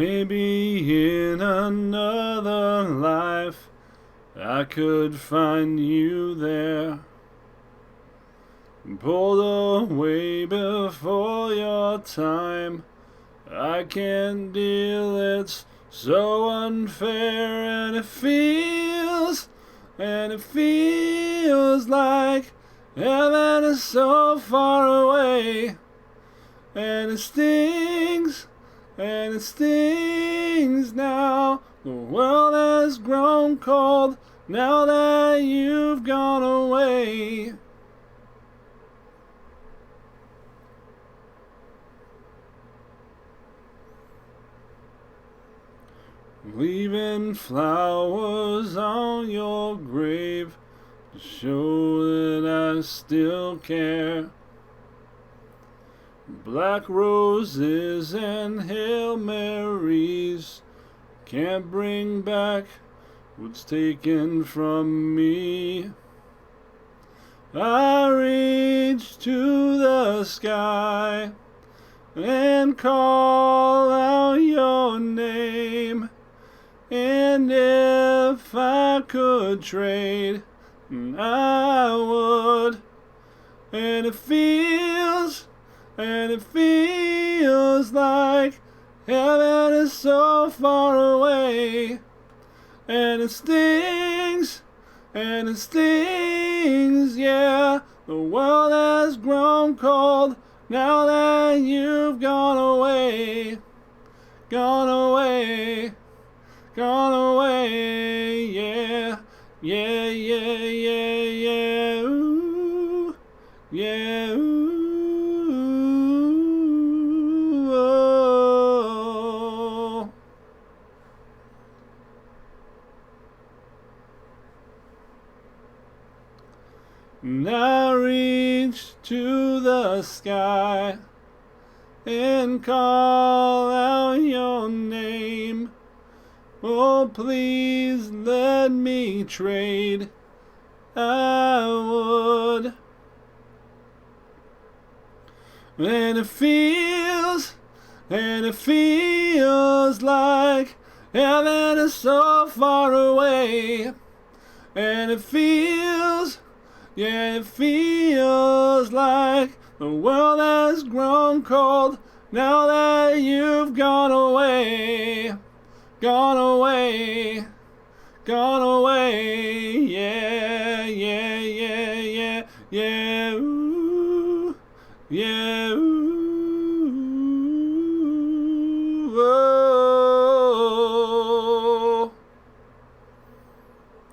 Maybe in another life I could find you there, pulled away before your time. I can't deal, it's so unfair, and it feels like heaven is so far away, and it stings now. The world has grown cold now that you've gone away. Leaving flowers on your grave to show that I still care. Black roses and Hail Marys can't bring back what's taken from me. I reach to the sky and call out your name. And if I could trade, I would. And it feels like heaven is so far away. And it stings, yeah. The world has grown cold now that you've gone away. Gone away, yeah. Yeah, yeah, yeah, yeah, ooh, yeah, ooh, oh. And I reach to the sky and call out your name. Oh, please let me trade. I would. And it feels like heaven is so far away. And it feels like the world has grown cold now that you've gone away. Gone away, yeah, yeah, yeah, yeah, yeah, ooh, yeah, ooh, oh.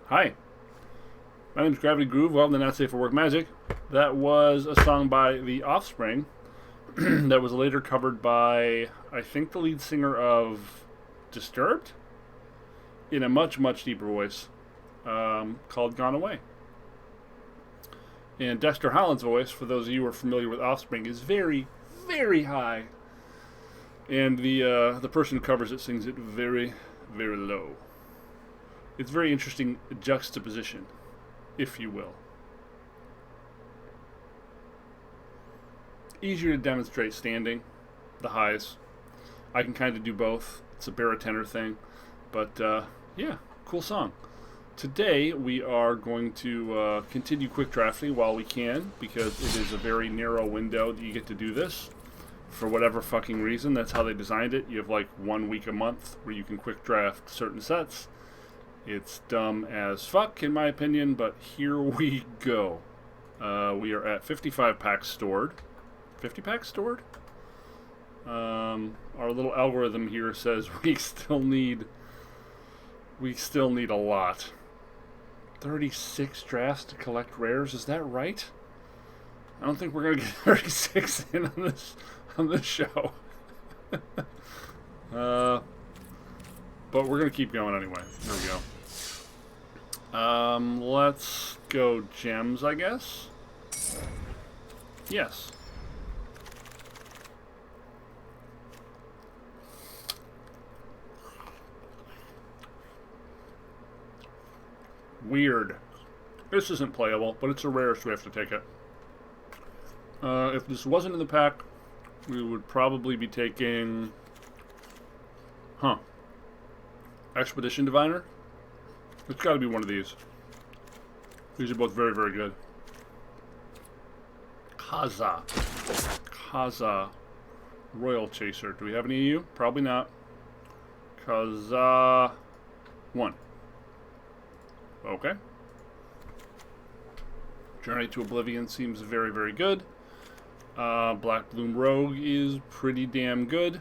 Hi, my name is Gravity Groove. Welcome to Not Safe for Work Magic. That was a song by The Offspring that was later covered by, I think, the lead singer of Disturbed in a much, much deeper voice, called Gone Away. And Dexter Holland's voice, for those of you who are familiar with Offspring, is very, very high. And the person who covers it sings it very, very low. It's very interesting juxtaposition, if you will. Easier to demonstrate standing, the highs. I can kind of do both. It's a baritone thing, but yeah, cool song. Today we are going to continue quick drafting while we can, because it is a very narrow window that you get to do this for whatever fucking reason. That's how they designed it. You have like 1 week a month where you can quick draft certain sets. It's dumb as fuck in my opinion, but here we go. We are at 55 packs stored. 50 packs stored? Our little algorithm here says we still need a lot. 36 drafts to collect rares, is that right? I don't think we're gonna get 36 in on this show. But we're gonna keep going anyway. There we go. Let's go gems, I guess. Yes. Weird. This isn't playable, but it's a rare, so we have to take it. If this wasn't in the pack, we would probably be taking Huh. Expedition Diviner? It's got to be one of these. These are both very, very good. Kaza. Kaza. Royal Chaser. Do we have any of you? Probably not. Kaza. 1. Okay. Journey to Oblivion seems very, very good. Black Bloom Rogue is pretty damn good.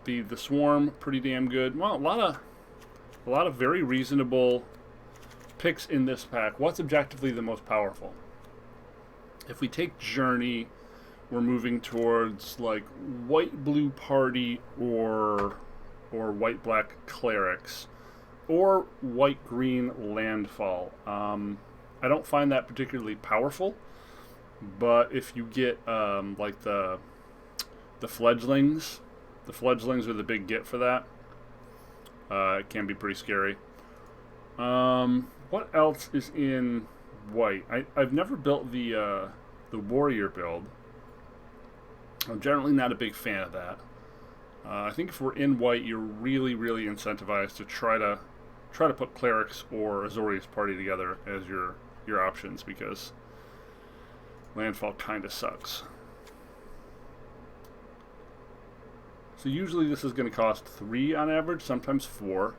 The Swarm, pretty damn good. Well, a lot of very reasonable picks in this pack. What's objectively the most powerful? If we take Journey, we're moving towards like white-blue party or white-black clerics or white-green landfall. I don't find that particularly powerful, but if you get like the fledglings, the fledglings are the big get for that. It can be pretty scary. What else is in white? I've never built the warrior build. I'm generally not a big fan of that. I think if we're in white, you're really, really incentivized to try to put clerics or Azorius party together as your options, because landfall kind of sucks. So usually this is going to cost 3 on average, sometimes 4.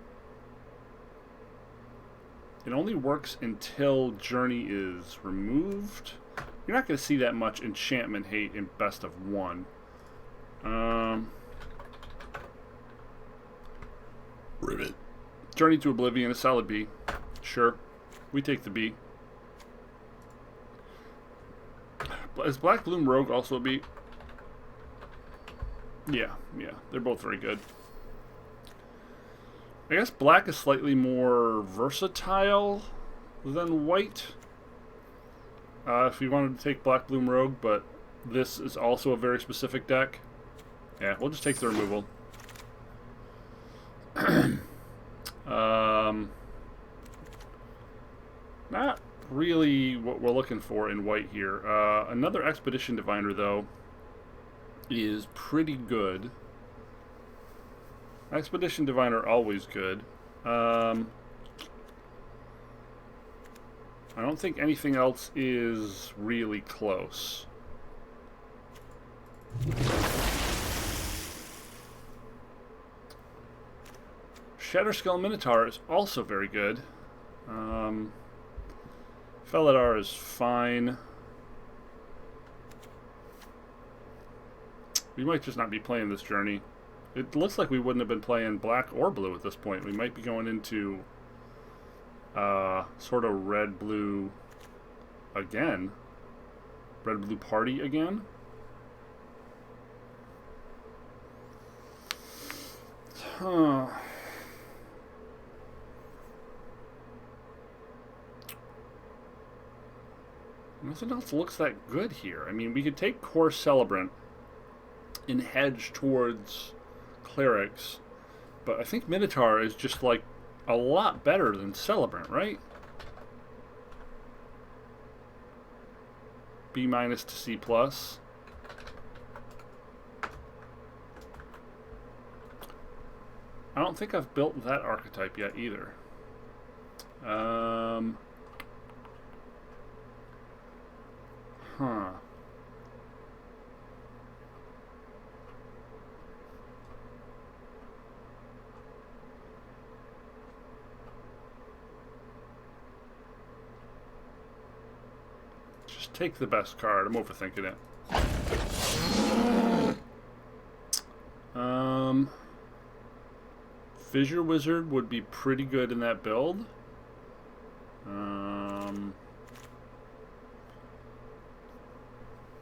It only works until Journey is removed. You're not going to see that much enchantment hate in best of 1. Rivet. Journey to Oblivion, a solid B. Sure. We take the B. Is Black Bloom Rogue also a B? Yeah, they're both very good. I guess black is slightly more versatile than white. If you wanted to take Black Bloom Rogue, but this is also a very specific deck. Yeah, we'll just take the removal. Not really what we're looking for in white here. Another Expedition Diviner, though, is pretty good. Expedition Diviner, always good. I don't think anything else is really close. Shatterskull Minotaur is also very good. Felidar is fine. We might just not be playing this Journey. It looks like we wouldn't have been playing black or blue at this point. We might be going into sort of red-blue again. Red-blue party again. Huh. Nothing else looks that good here. I mean, we could take Core Celebrant and hedge towards clerics, but I think Minotaur is just like a lot better than Celebrant, right? B- to C+. I don't think I've built that archetype yet either. Huh. Just take the best card. I'm overthinking it. Fissure Wizard would be pretty good in that build.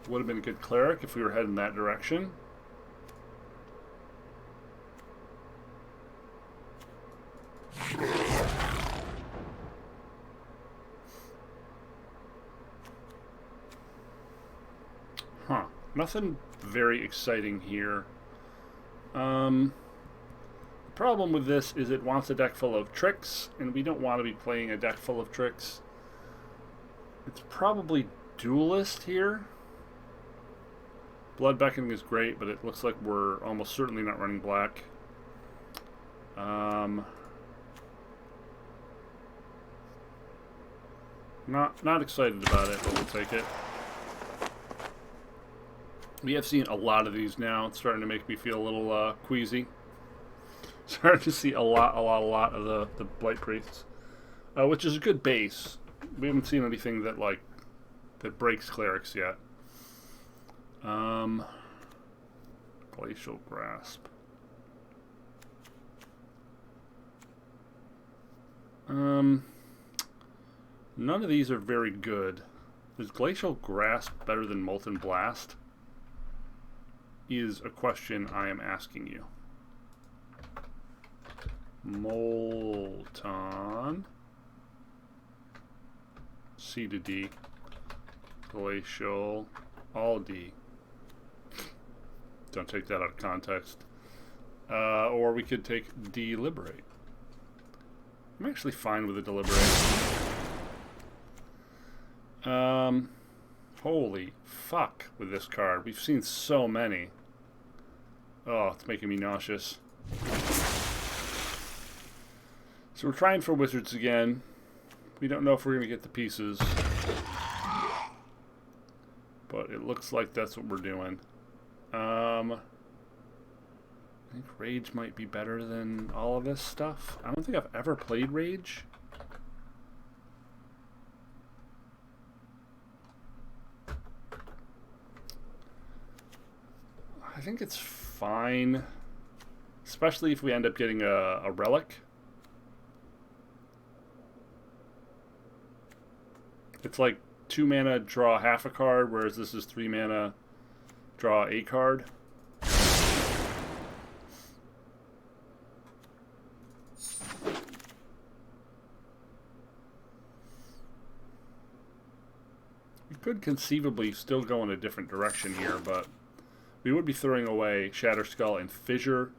Would have been a good cleric if we were heading that direction. Huh. Nothing very exciting here. The problem with this is it wants a deck full of tricks, and we don't want to be playing a deck full of tricks. It's probably Duelist here. Blood Beckoning is great, but it looks like we're almost certainly not running black. Um, not excited about it, but we'll take it. We have seen a lot of these now. It's starting to make me feel a little queasy. Starting to see a lot of the Blight Priests, which is a good base. We haven't seen anything that breaks clerics yet. Glacial Grasp. None of these are very good. Is Glacial Grasp better than Molten Blast? Is a question I am asking you. Molten. C to D. Glacial. All D. Don't take that out of context. Or we could take Deliberate. I'm actually fine with a Deliberate. Holy fuck with this card. We've seen so many. Oh, it's making me nauseous. So we're trying for wizards again. We don't know if we're going to get the pieces. But it looks like that's what we're doing. I think Rage might be better than all of this stuff. I don't think I've ever played Rage. I think it's fine. Especially if we end up getting a relic. It's like 2 mana, draw half a card, whereas this is 3 mana, draw a card. We could conceivably still go in a different direction here, but we would be throwing away Shatterskull and Fissure.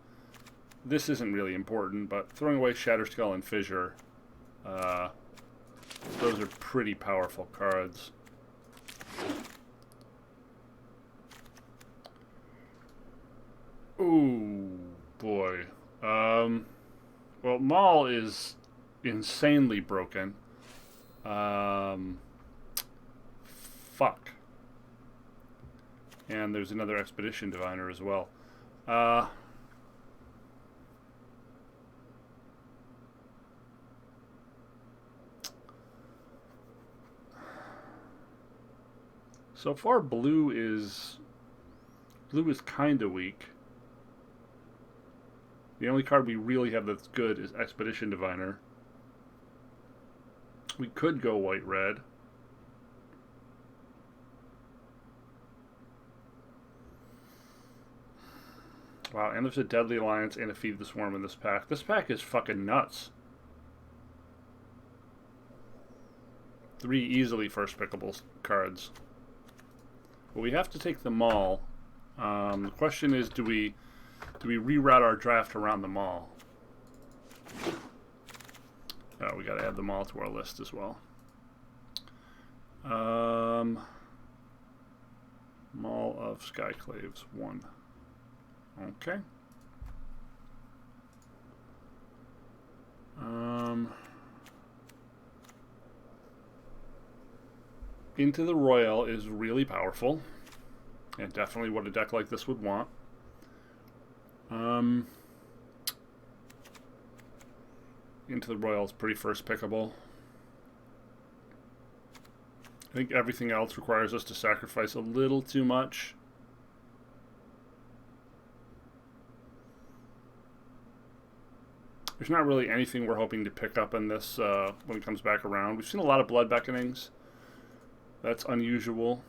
This isn't really important, but throwing away Shatterskull and Fissure, those are pretty powerful cards. Ooh, boy. Well, Maul is insanely broken. Fuck. And there's another Expedition Diviner as well. So far, blue is kind of weak. The only card we really have that's good is Expedition Diviner. We could go white-red. Wow, and there's a Deadly Alliance and a Feed the Swarm in this pack. This pack is fucking nuts. 3 easily first pickable cards. Well, we have to take the Maul. The question is, do we reroute our draft around the Maul? Oh, we gotta add the Maul to our list as well. Maul of Skyclaves 1. Okay. Into the Royal is really powerful, and definitely what a deck like this would want. Into the Royal is pretty first pickable. I think everything else requires us to sacrifice a little too much. There's not really anything we're hoping to pick up in this when it comes back around. We've seen a lot of Blood Beckonings. That's unusual.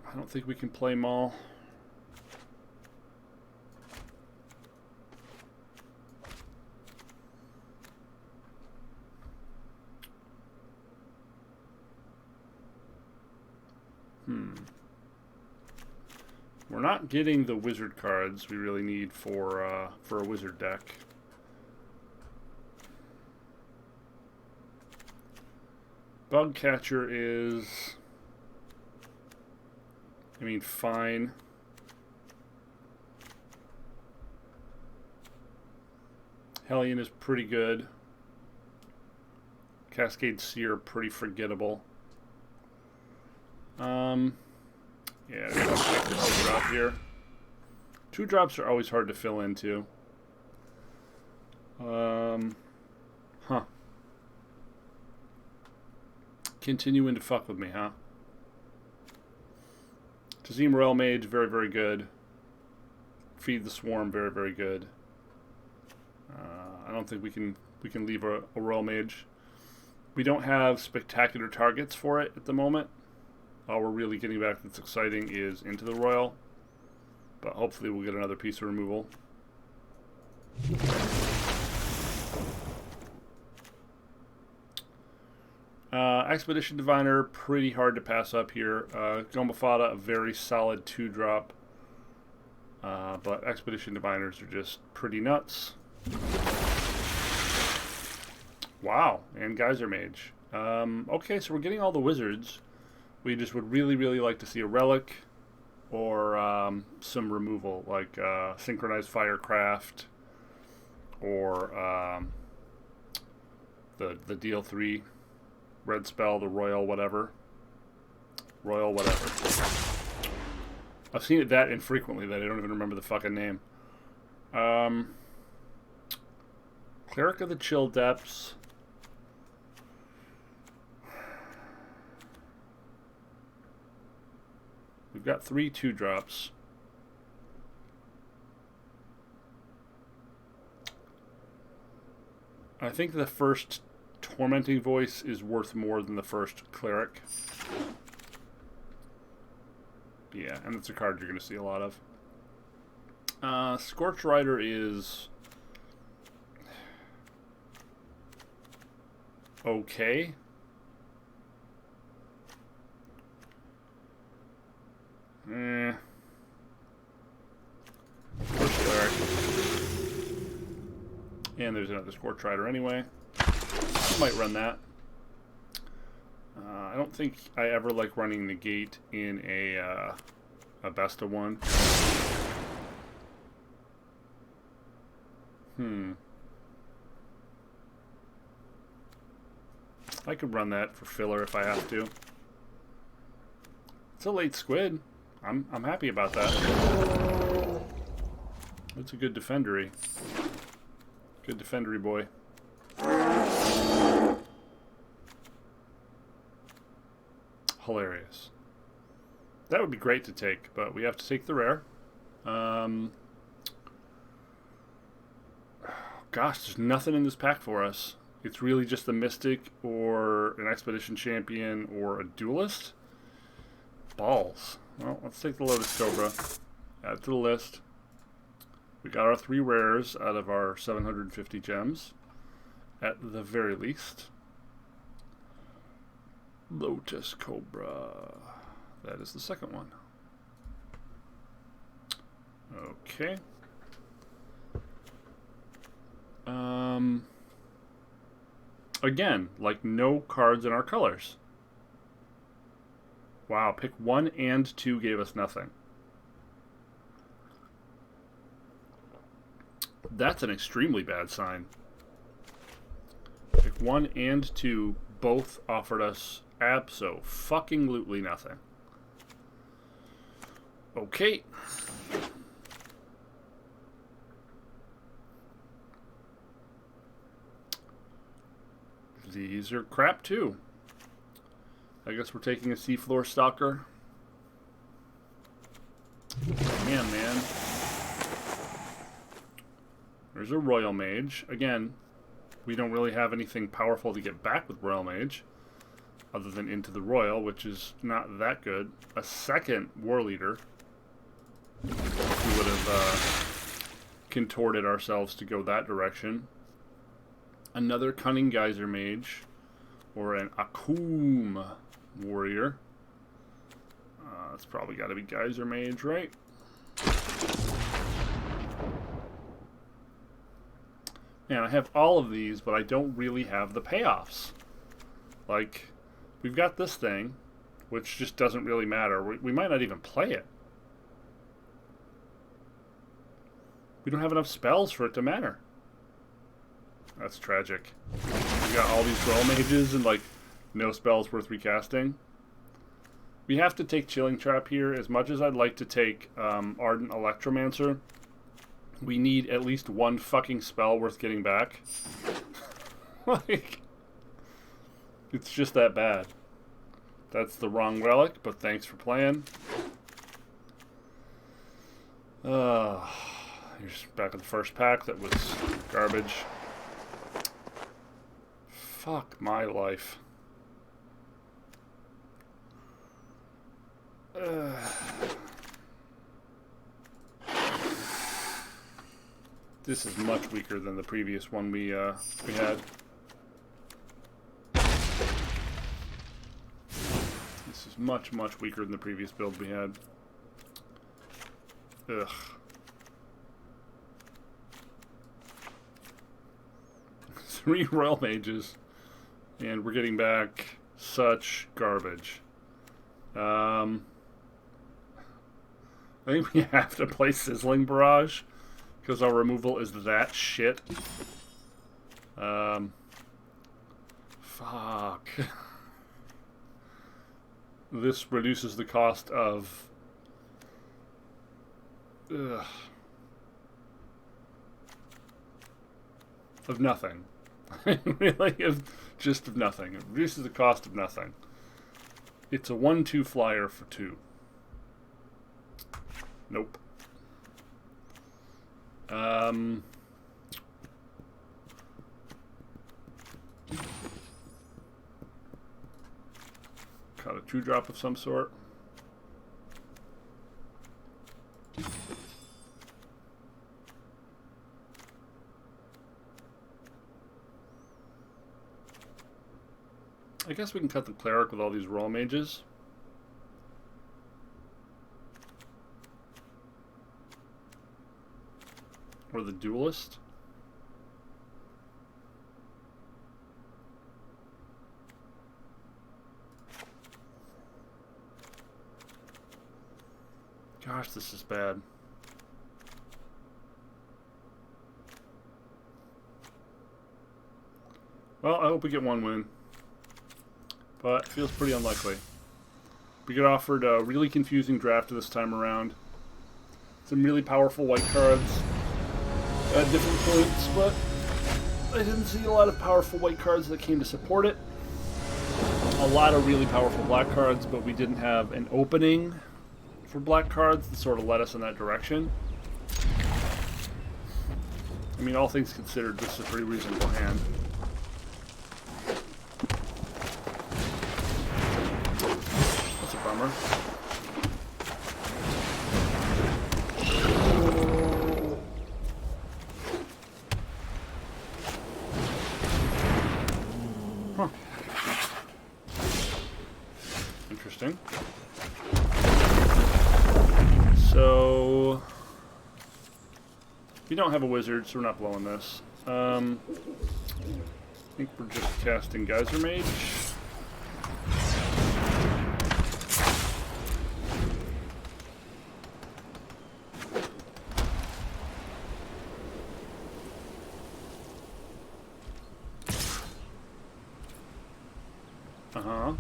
I don't think we can play Maul. We're not getting the wizard cards we really need for a wizard deck. Bugcatcher is I mean, fine. Hellion is pretty good. Cascade Seer, pretty forgettable. Yeah, I'll drop here. 2 drops are always hard to fill into. Huh. Continuing to fuck with me, huh? Tazim Royal Mage, very, very good. Feed the Swarm, very, very good. I don't think we can leave a Royal Mage. We don't have spectacular targets for it at the moment. All we're really getting back that's exciting is into the Royal. But hopefully we'll get another piece of removal. Expedition Diviner, pretty hard to pass up here. Gomafada, a very solid 2-drop. But Expedition Diviners are just pretty nuts. Wow, and Geyser Mage. Okay, so we're getting all the wizards. We just would really, really like to see a relic or some removal, like Synchronized Firecraft or the deal 3 red spell, the Royal whatever. Royal whatever. I've seen it that infrequently that I don't even remember the fucking name. Cleric of the Chill Depths. We've got 3 2-drops. I think the first Tormenting Voice is worth more than the first Cleric. Yeah, and it's a card you're going to see a lot of. Scorch Rider is okay. First Cleric. And there's another Scorch Rider anyway. I might run that. I don't think I ever like running Negate in a best of 1. I could run that for filler if I have to. It's a late squid. I'm happy about that. It's a good defendery. Good defendery boy. Hilarious. That would be great to take, but we have to take the rare. Gosh, there's nothing in this pack for us. It's really just the Mystic or an Expedition Champion or a Duelist. Balls. Well, let's take the Lotus Cobra. Add it to the list. We got our 3 rares out of our 750 gems, at the very least. Lotus Cobra. That is the second one. Okay. Again, like no cards in our colors. Wow, pick 1 and 2 gave us nothing. That's an extremely bad sign. Pick 1 and 2 both offered us abso-fucking-lutely nothing. Okay. These are crap too. I guess we're taking a Seafloor Stalker. Man. There's a Royal Mage. Again, we don't really have anything powerful to get back with Royal Mage, other than Into the Royal, which is not that good. A second War Leader. We would have contorted ourselves to go that direction. Another Cunning Geyser Mage, or an Akum Warrior. It's probably got to be Geyser Mage, right? Man, I have all of these, but I don't really have the payoffs. Like, we've got this thing. which just doesn't really matter. We might not even play it. We don't have enough spells for it to matter. That's tragic. We got all these Roll Mages and, like, no spells worth recasting. We have to take Chilling Trap here. As much as I'd like to take Ardent Electromancer, we need at least one fucking spell worth getting back. Like, it's just that bad. That's the wrong relic, but thanks for playing. Here's back in the first pack. That was garbage. Fuck my life. This is much weaker than the previous one we had. This is much weaker than the previous build we had. Ugh. 3 Royal Mages, and we're getting back such garbage. I think we have to play Sizzling Barrage because our removal is that shit. Fuck. This reduces the cost of... Ugh. Of nothing. Really, just of nothing. It reduces the cost of nothing. It's a 1/2 flyer for 2. Nope. Got a 2-drop of some sort. I guess we can cut the Cleric with all these Roll Mages. Or the Duelist. Gosh, this is bad. Well, I hope we get one win. But it feels pretty unlikely. We get offered a really confusing draft this time around. Some really powerful white cards at different points, but I didn't see a lot of powerful white cards that came to support it. A lot of really powerful black cards, but we didn't have an opening for black cards that sort of led us in that direction. I mean, all things considered, this is a pretty reasonable hand. That's a bummer. Huh. Interesting. So, we don't have a wizard, so we're not blowing this. I think we're just casting Geyser Mage. Uh-huh.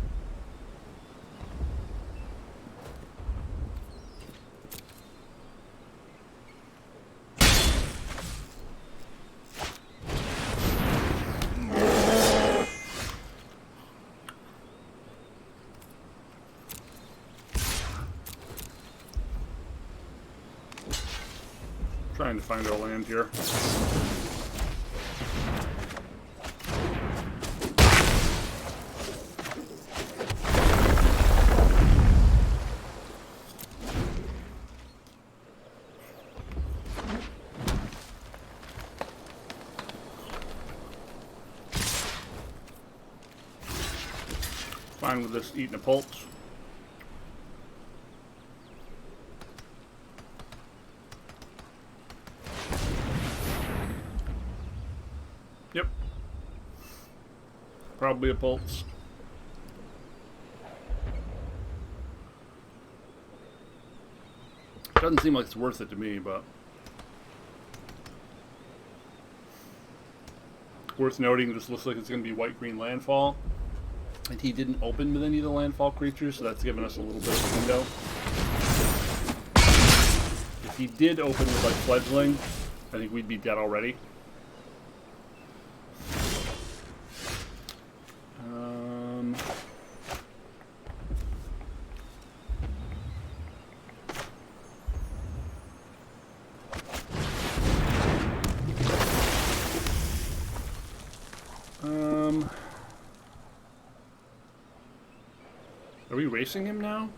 Trying to find our land here. Fine with this eating a pulse. Yep. Probably a pulse. Doesn't seem like it's worth it to me, but worth noting, this looks like it's going to be white-green landfall. And he didn't open with any of the landfall creatures, so that's given us a little bit of a window. If he did open with like fledgling, I think we'd be dead already. Are we racing him now?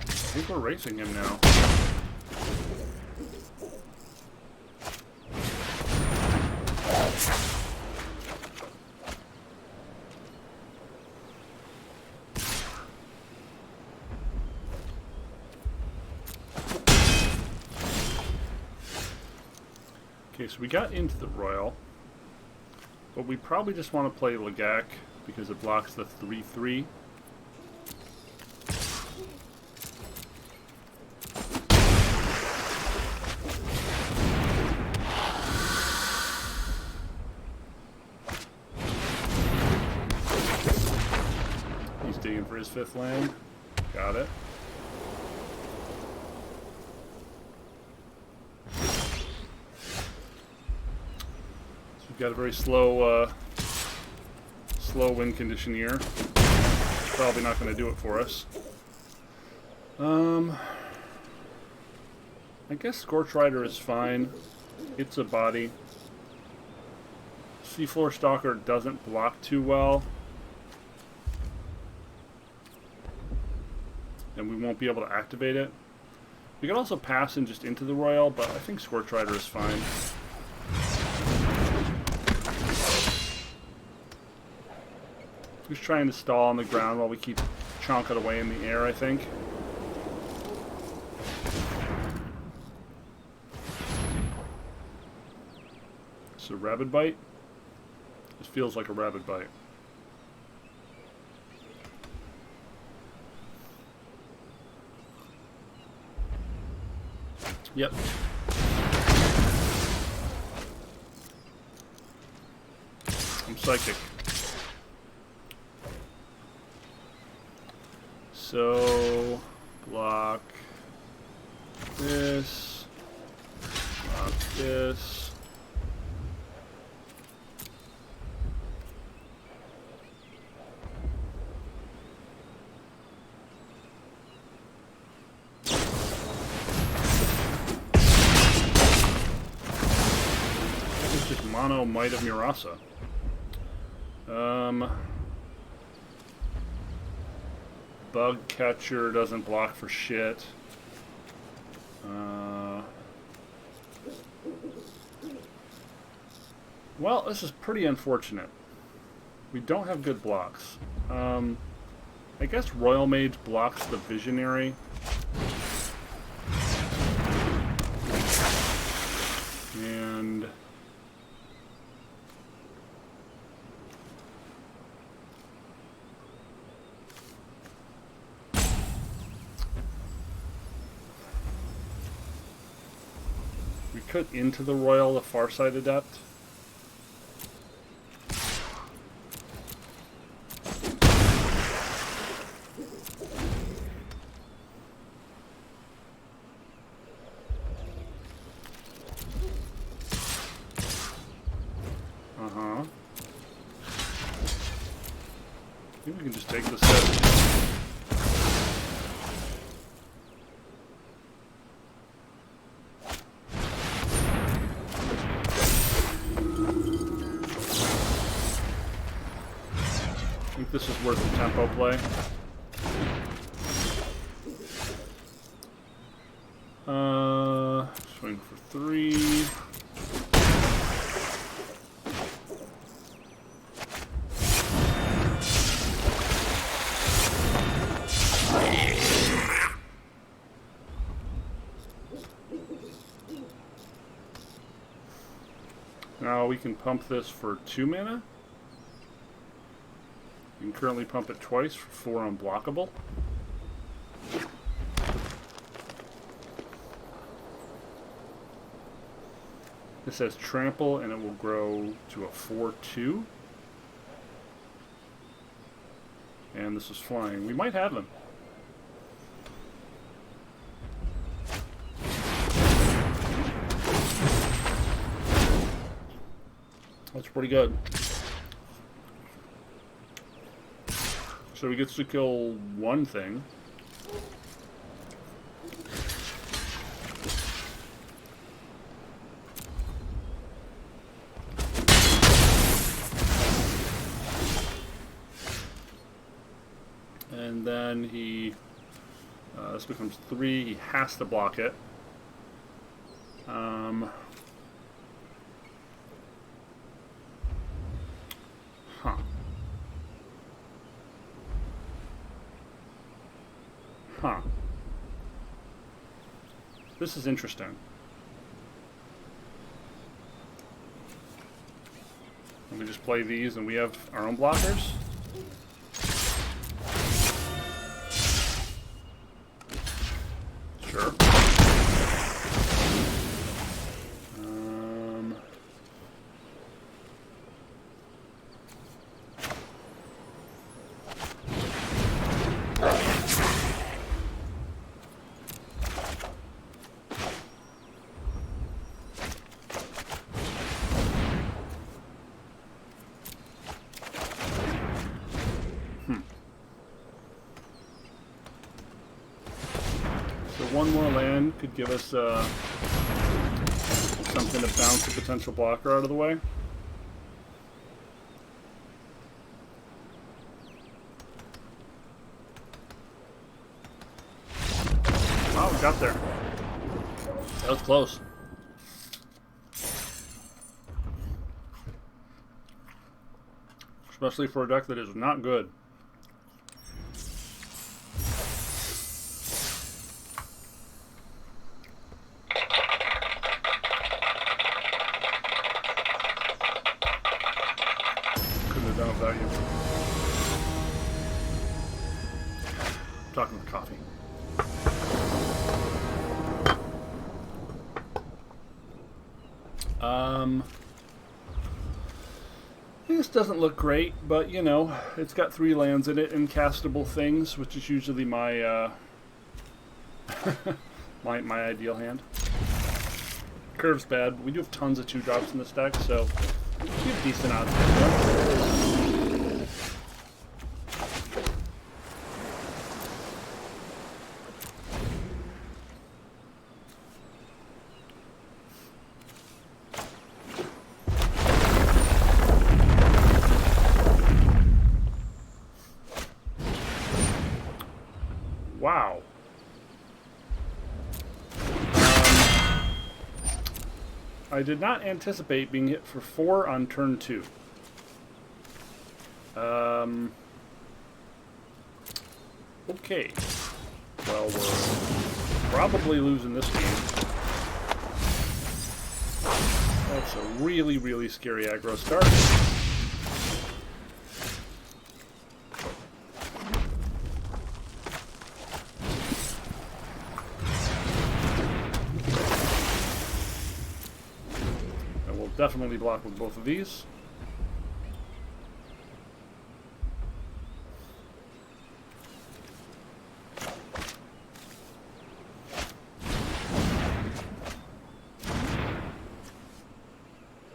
I think we're racing him now. Okay, so we got into the Royal. But we probably just want to play Lagak because it blocks the 3/3. He's digging for his 5th land. Got it. Got a very slow wind condition here. Probably not going to do it for us. I guess Scorch Rider is fine. It's a body. Seafloor Stalker doesn't block too well. And we won't be able to activate it. We could also pass and just into the Royal, but I think Scorch Rider is fine. Just trying to stall on the ground while we keep chonking away in the air, I think. It's a Rabid Bite. This feels like a Rabid Bite. Yep. I'm psychic. So, block this, block this. It's just mono Might of Murasa. Bug Catcher doesn't block for shit. Well, this is pretty unfortunate. We don't have good blocks. I guess Royal Mage blocks the Visionary. And we could into the Royal the Farside Adept. Maybe we can just take this set. I think this is worth the tempo play. Swing for 3. Now we can pump this for 2 mana. You can currently pump it twice for 4 unblockable. It says trample and it will grow to a 4/2. And this is flying. We might have them. That's pretty good. So he gets to kill one thing. And then he, this becomes 3. He has to block it. This is interesting. And we just play these and we have our own blockers. Sure. One more land could give us something to bounce a potential blocker out of the way. Wow, we got there. That was close. Especially for a deck that is not good. Done without you. I'm talking with coffee. This doesn't look great, but you know, it's got 3 lands in it and castable things, which is usually my my ideal hand. Curve's bad, but we do have tons of 2-drops in this deck, so we have decent odds. Wow. I did not anticipate being hit for 4 on turn 2. Okay. Well, we're probably losing this game. That's a really, really scary aggro start. Definitely block with both of these.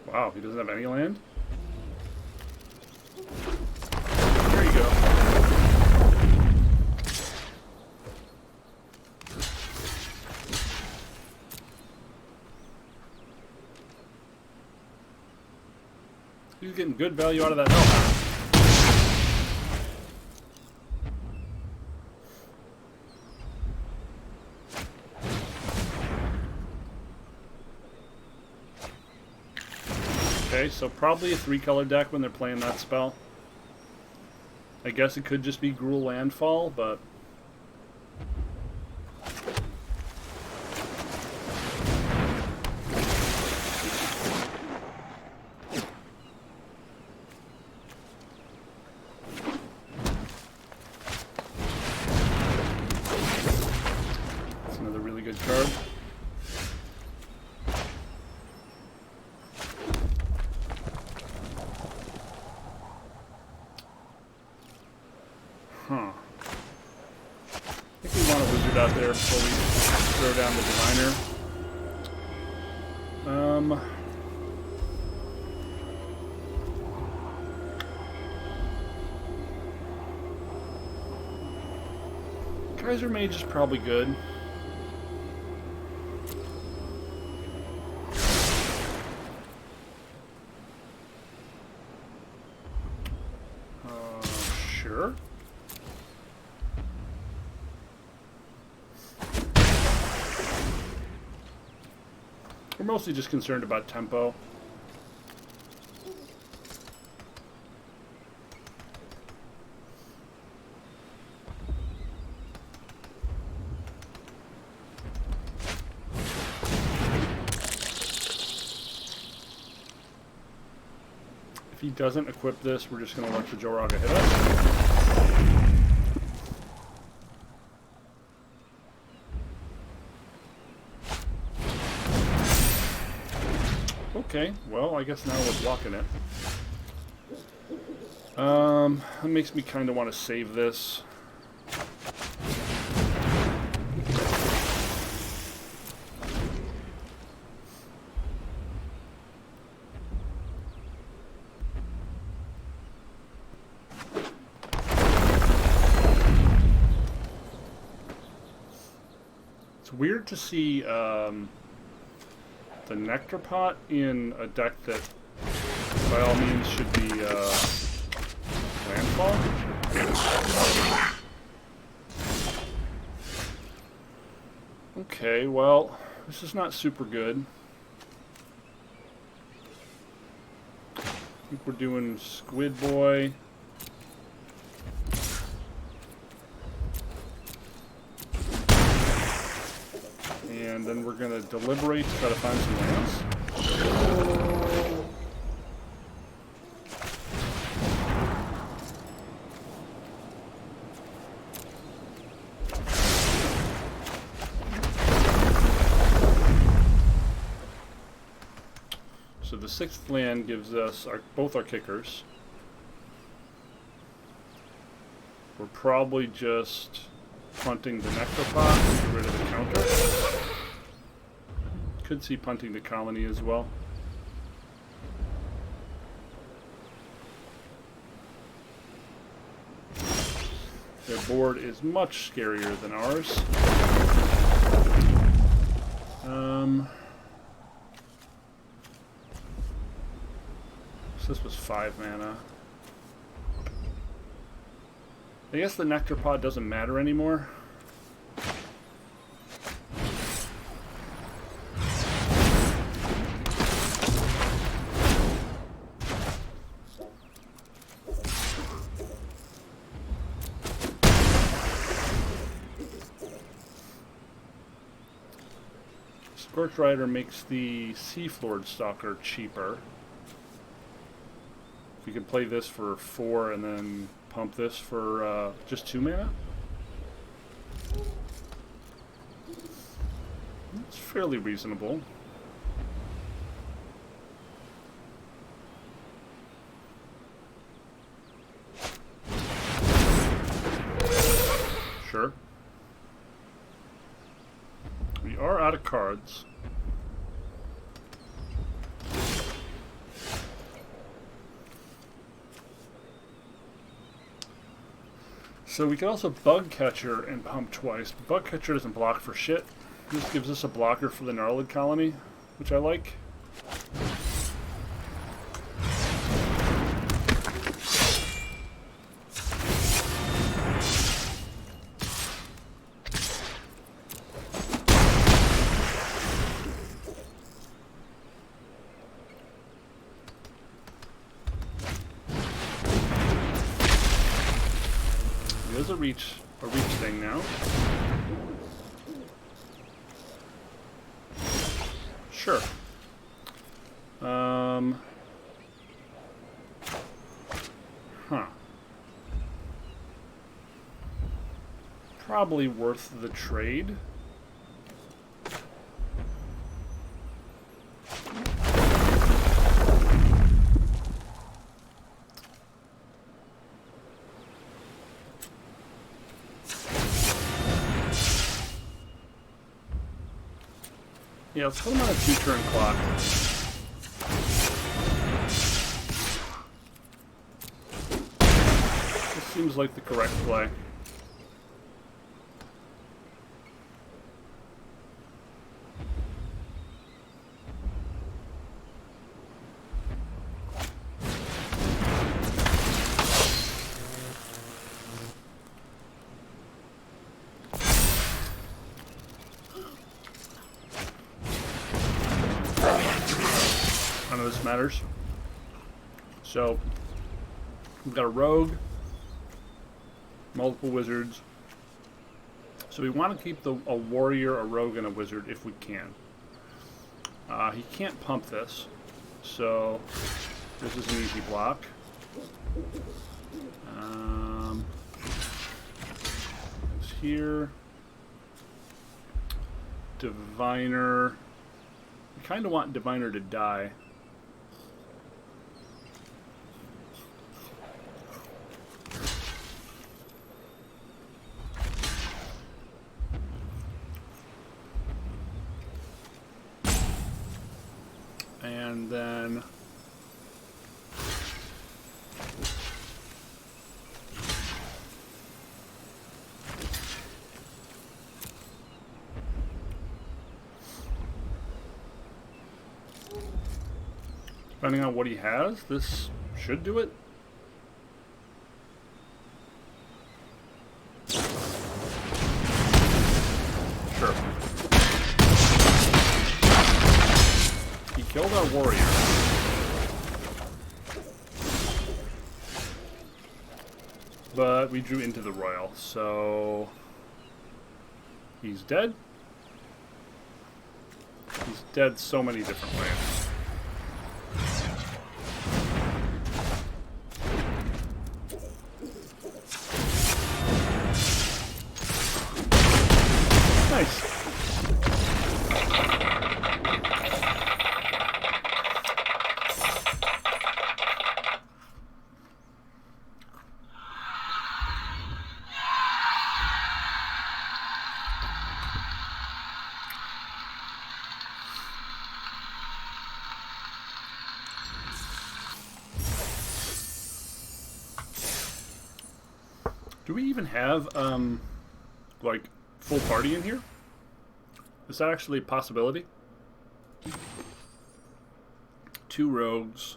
Wow, he doesn't have any land? There you go. He's getting good value out of that helmet. Okay, so probably a 3-color deck when they're playing that spell. I guess it could just be Gruul Landfall, but... it out there before we throw down the diviner. Kaiser Mage is probably good. Sure. We're mostly just concerned about tempo. If he doesn't equip this, we're just going to let the Joraga hit us. Okay, well, I guess now we're blocking it. That makes me kind of want to save this. It's weird to see, the Nectar Pot in a deck that, by all means, should be Landfall. Okay, well, this is not super good. I think we're doing Squid Boy. And then we're going to deliberate to try to find some lands. So the 6th land gives us both our kickers. We're probably just punting the Nectar Pot to get rid of the counter. Could see punting the colony as well. Their board is much scarier than ours. So this was 5 mana. I guess the Nectar Pod doesn't matter anymore. Scorch Rider makes the Seafloored Stalker cheaper. We could play this for 4 and then pump this for just 2 mana. It's fairly reasonable. Sure. We are out of cards. So we can also Bug Catcher and pump twice. But Bug Catcher doesn't block for shit. This gives us a blocker for the Gnarlid Colony, which I like. There's a reach thing now. Sure. Probably worth the trade. Yeah, let's put him on a 2-turn clock. This seems like the correct play. None of this matters. So, we've got a rogue, multiple wizards. So we want to keep a warrior, a rogue, and a wizard if we can. He can't pump this, so this is an easy block. It's here. Diviner. I kind of want Diviner to die. And then depending on what he has, this should do it. Sure. He killed our warrior. But we drew into the royal, so he's dead. He's dead so many different ways. Nice. Do we even have, like, full party in here? Is that actually a possibility? 2 rogues,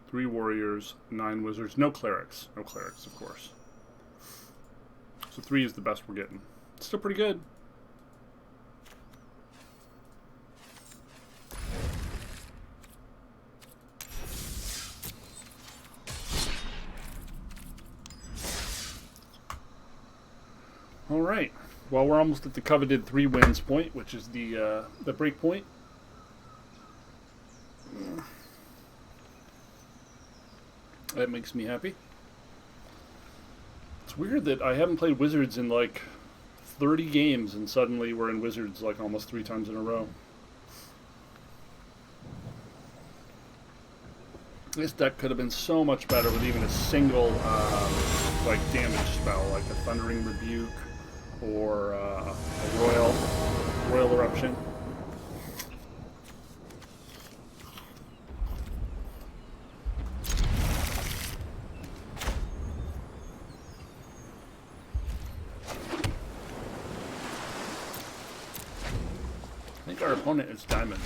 3 warriors, 9 wizards, no clerics. No clerics, of course. So 3 is the best we're getting. It's still pretty good. All right. Well, we're almost at the coveted 3 wins point, which is the break point. That makes me happy. It's weird that I haven't played Wizards in like 30 games, and suddenly we're in Wizards like almost 3 times in a row. This deck could have been so much better with even a single like damage spell, like a Thundering Rebuke or a Royal Eruption. I think our opponent is Diamond.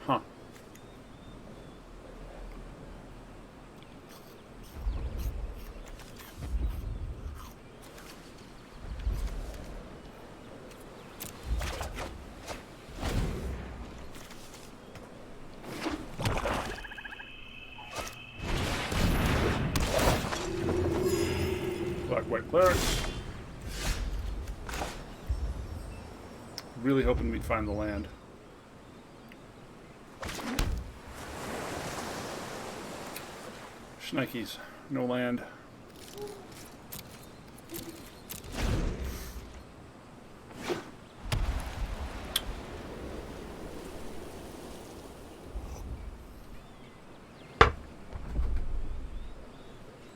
Huh. Black, white clerics. Really hoping we'd find the land. Schnikes, no land.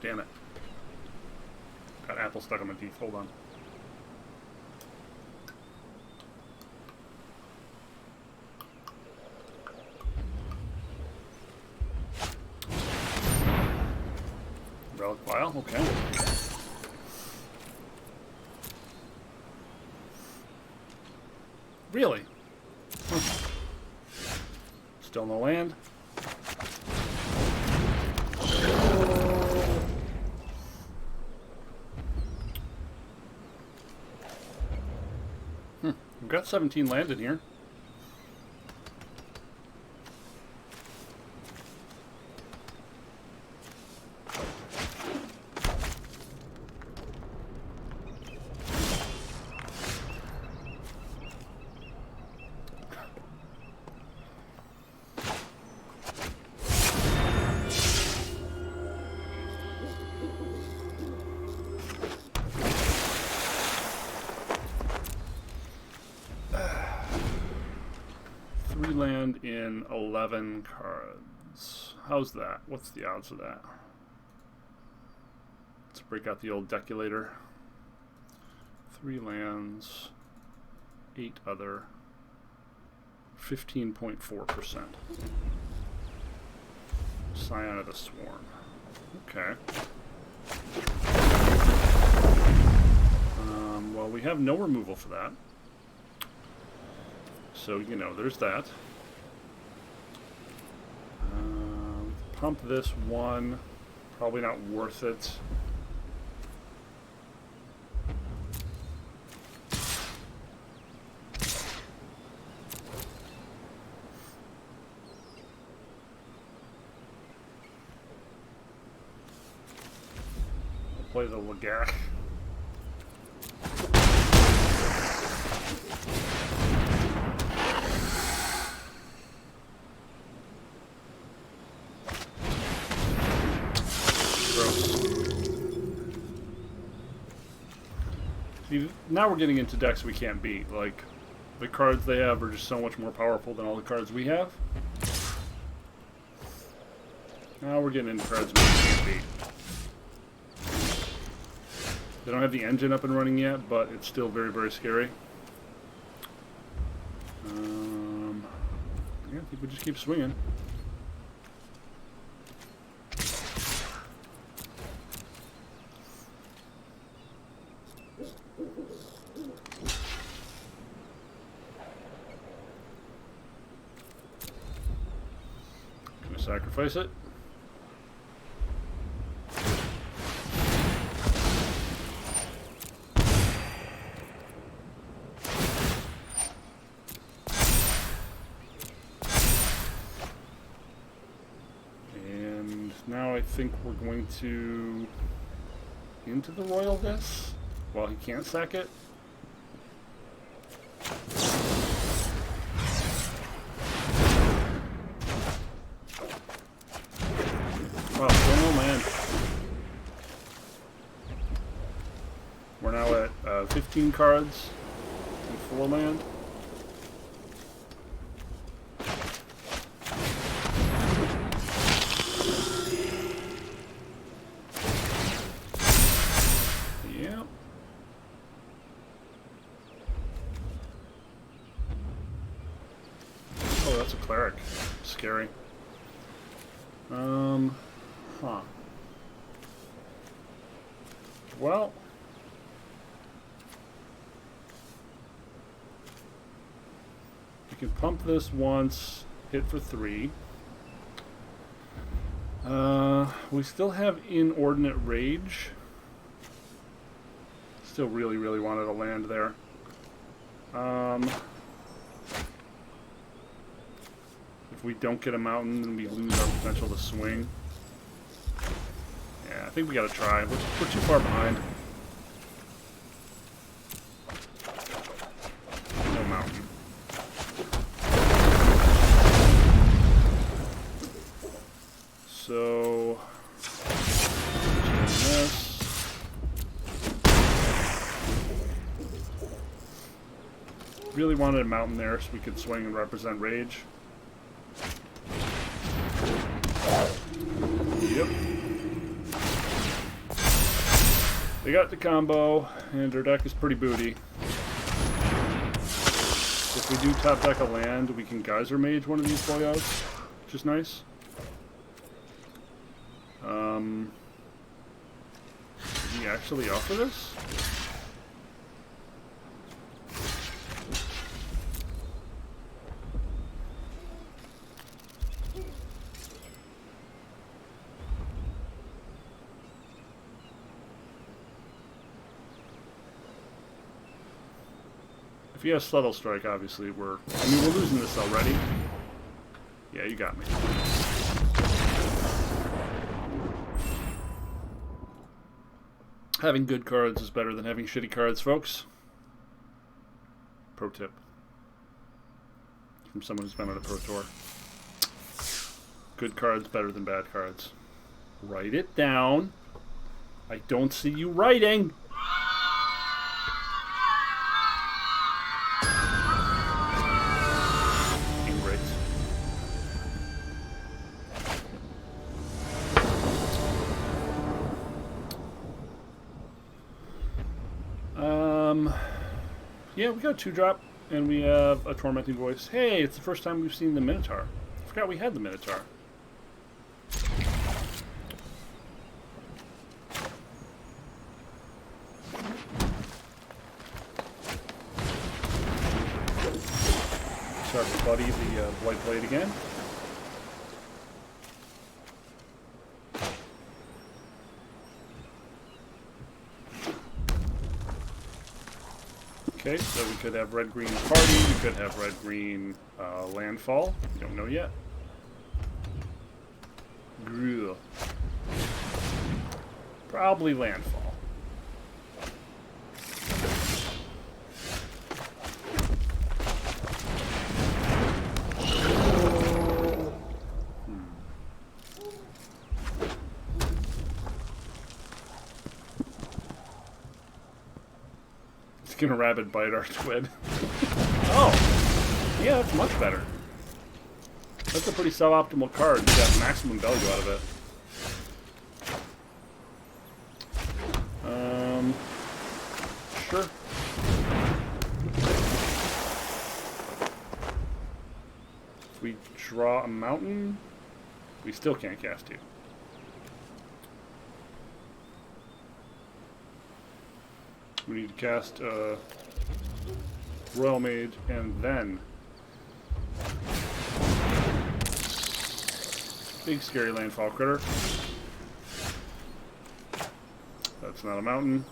damn it. Got apple stuck on my teeth. Hold on. Relic vial, okay. Really? Huh. Still no land? We've got 17 land in here. Land in 11 cards. How's that? What's the odds of that? Let's break out the old deculator. 3 lands, 8 other, 15.4%. Scion of the Swarm. Okay. Well, we have no removal for that. So, you know, there's that. Pump this one. Probably not worth it. I'll play the Lagak. See, now we're getting into decks we can't beat. Like, the cards they have are just so much more powerful than all the cards we have. Now we're getting into cards we can't beat. They don't have the engine up and running yet, but it's still very, very scary. Yeah, I think we just keep swinging. Gonna sacrifice it. And now I think we're going to into the Royal Dis while he can't sack it. Wow, still no land. We're now at 15 cards and 4 land. Yeah. Oh, that's a cleric. Scary. Huh. Well, you can pump this once, hit for 3. We still have Inordinate Rage. Still really, really wanted to land there. If we don't get a mountain, then we lose our potential to swing. Yeah, I think we gotta try. We're too far behind. No mountain. So, this. Really wanted a mountain there so we could swing and represent Rage. Yep. They got the combo, and their deck is pretty booty. If we do top deck a land, we can Geyser Mage one of these boyos, which is nice. Did he actually offer this? If he has Subtle Strike, obviously we're losing this already. Yeah, you got me. Having good cards is better than having shitty cards, folks. Pro tip. From someone who's been on a Pro Tour. Good cards better than bad cards. Write it down. I don't see you writing. Yeah, we got a 2-drop, and we have a Tormenting Voice. Hey, it's the first time we've seen the Minotaur. I forgot we had the Minotaur. Start with Buddy, the White Blade again. Okay, so we could have red-green Party, we could have red-green Landfall. We don't know yet. Grue. Probably Landfall. Gonna Rabid Bite our Twid. Oh! Yeah, that's much better. That's a pretty suboptimal card. You got maximum value out of it. Sure. If we draw a mountain, we still can't cast you. We need to cast Royal Mage and then big scary landfall critter. That's not a mountain.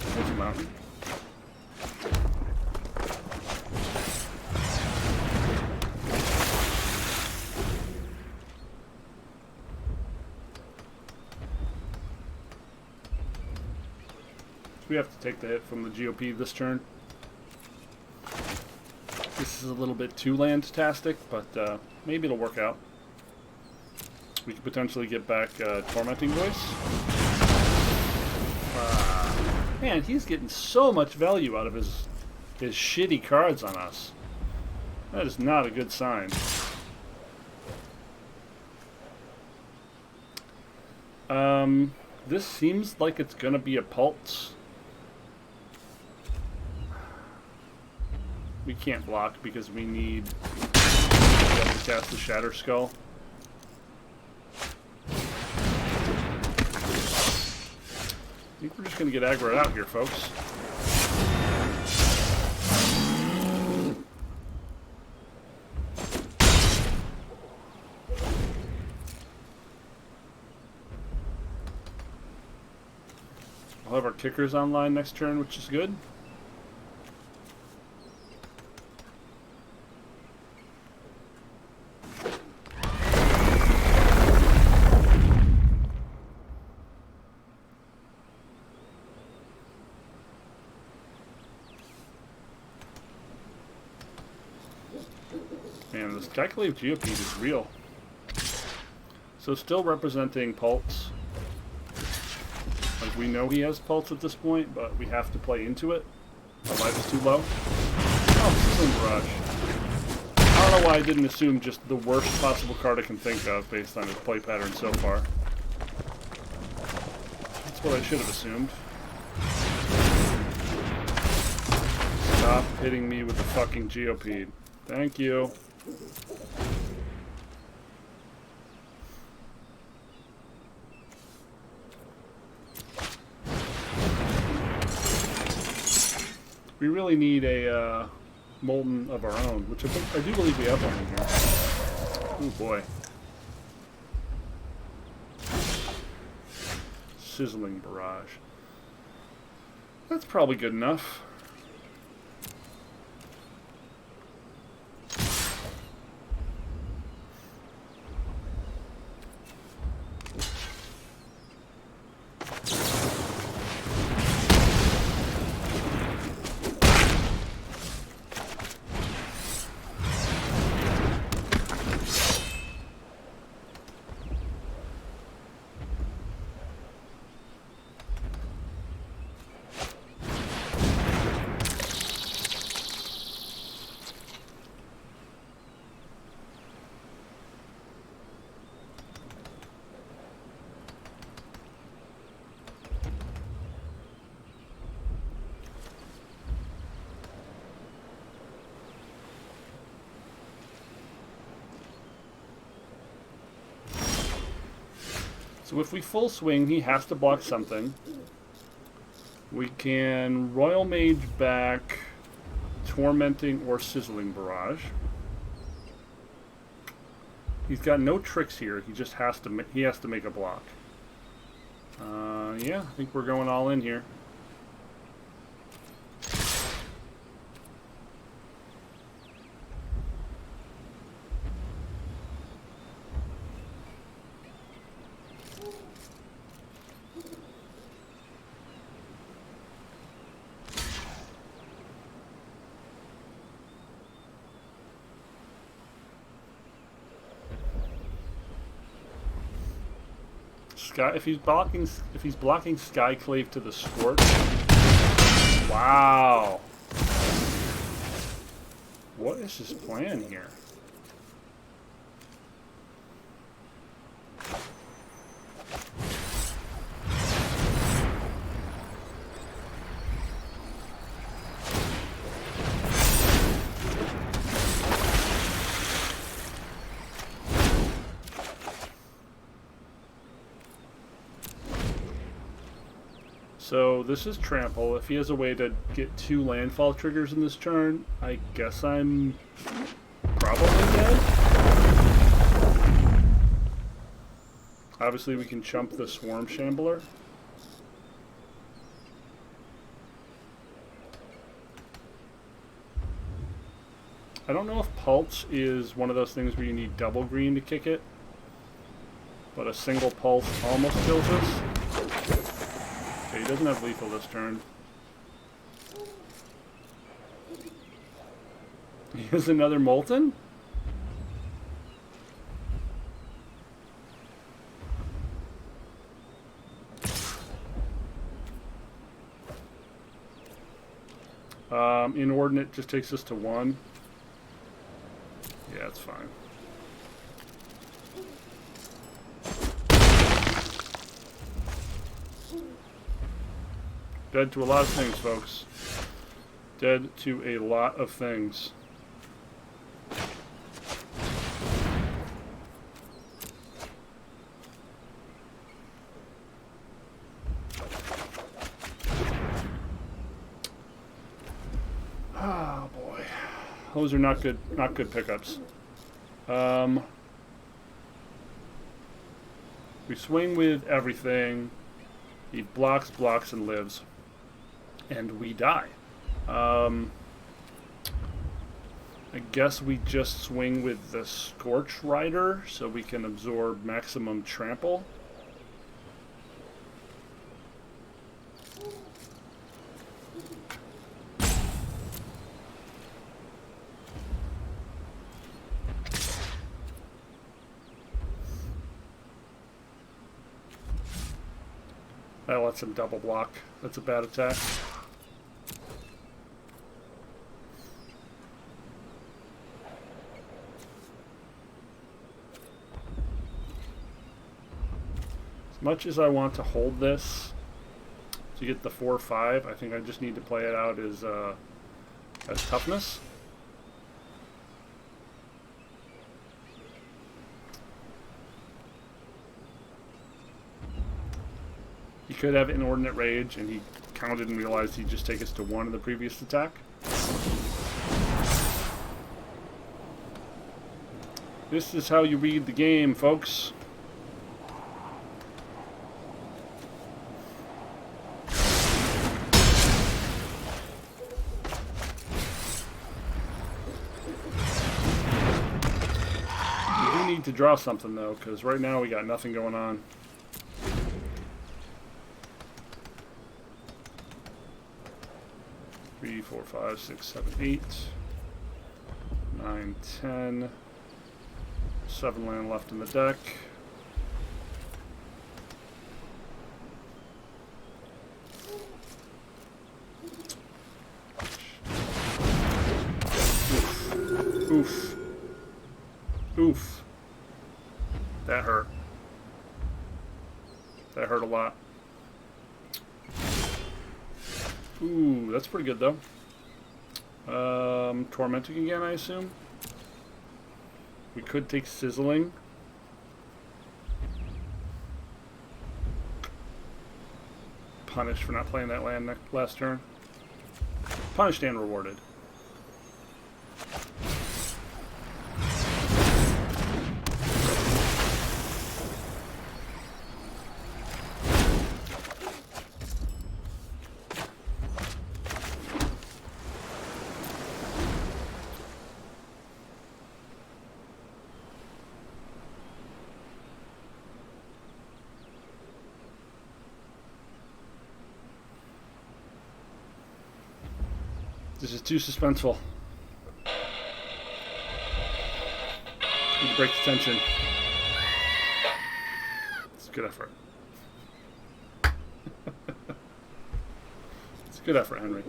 That's a mountain. We have to take the hit from the GOP this turn. This is a little bit too land-tastic, but maybe it'll work out. We could potentially get back Tormenting Voice. Man, he's getting so much value out of his shitty cards on us. That is not a good sign. This seems like it's gonna be a Pulse. We can't block because we need to cast the Shatter Skull. I think we're just going to get aggroed out here, folks. We'll have our kickers online next turn, which is good. Man, this Calculate Geopeat is real. So still representing Pulse. Like We know he has pulse at this point, but we have to play into it. My life is too low. Oh, Sizzling Barrage. I don't know why I didn't assume just the worst possible card I can think of based on his play pattern so far. That's what I should have assumed. Stop hitting me with the fucking Geopede. Thank you. We really need a Molten of our own, which I do believe we have one in here. Oh boy. Sizzling Barrage. That's probably good enough. So if we full swing, he has to block something. We can Royal Mage back Tormenting or Sizzling Barrage. He's got no tricks here. He just has to make a block. Yeah, I think we're going all in here. If he's blocking Skyclave to the Scorch. Wow. What is his plan here? So this is Trample. If he has a way to get 2 landfall triggers in this turn, I guess I'm probably dead. Obviously we can chump the Swarm Shambler. I don't know if Pulse is one of those things where you need double green to kick it, but a single Pulse almost kills us. Okay, he doesn't have lethal this turn. He has another Molten? Inordinate just takes us to 1. Yeah, it's fine. Dead to a lot of things, folks. Dead to a lot of things. Oh boy. Those are not good pickups. We swing with everything. He blocks, and lives. And we die. I guess we just swing with the Scorch Rider so we can absorb maximum trample. That lets him double block. That's a bad attack. As much as I want to hold this to get the 4/5, I think I just need to play it out as toughness. He could have Inordinate Rage, and he counted and realized he'd just take us to 1 in the previous attack. This is how you read the game, folks. We do need to draw something, though, because right now we got nothing going on. 3, 4, 5, 6, 7, 8, 9, 10. 7 land left in the deck. Oof. Oof. Oof. That hurt. That hurt a lot. Ooh, that's pretty good, though. Tormenting again, I assume. We could take Sizzling. Punished for not playing that land last turn. Punished and rewarded. This is too suspenseful. Need to break the tension. It's a good effort. It's a good effort, Henry.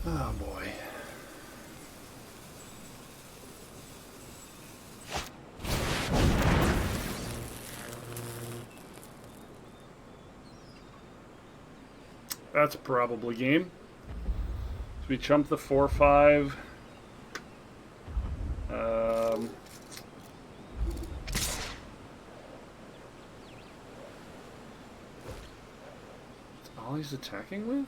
Oh boy. That's probably game. So we chump the 4/5. That's all he's attacking with?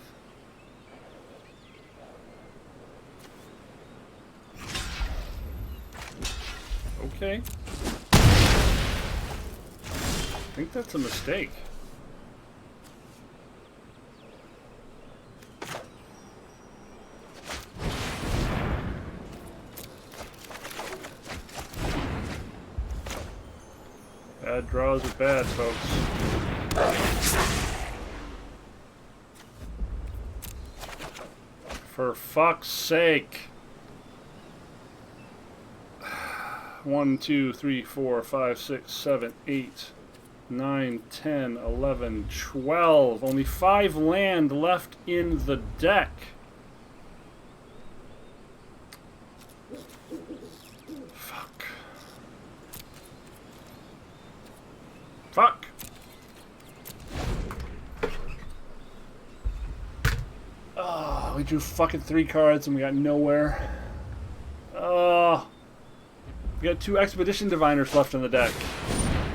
Okay. I think that's a mistake. Bad draws are bad, folks. For fuck's sake. 1, 2, 3, 4, 5, 6, 7, 8, 9, 10, 11, 12. Only 5 land left in the deck. Fuck. Fuck. Oh, we drew fucking 3 cards and we got nowhere. Oh. We got 2 Expedition Diviners left in the deck.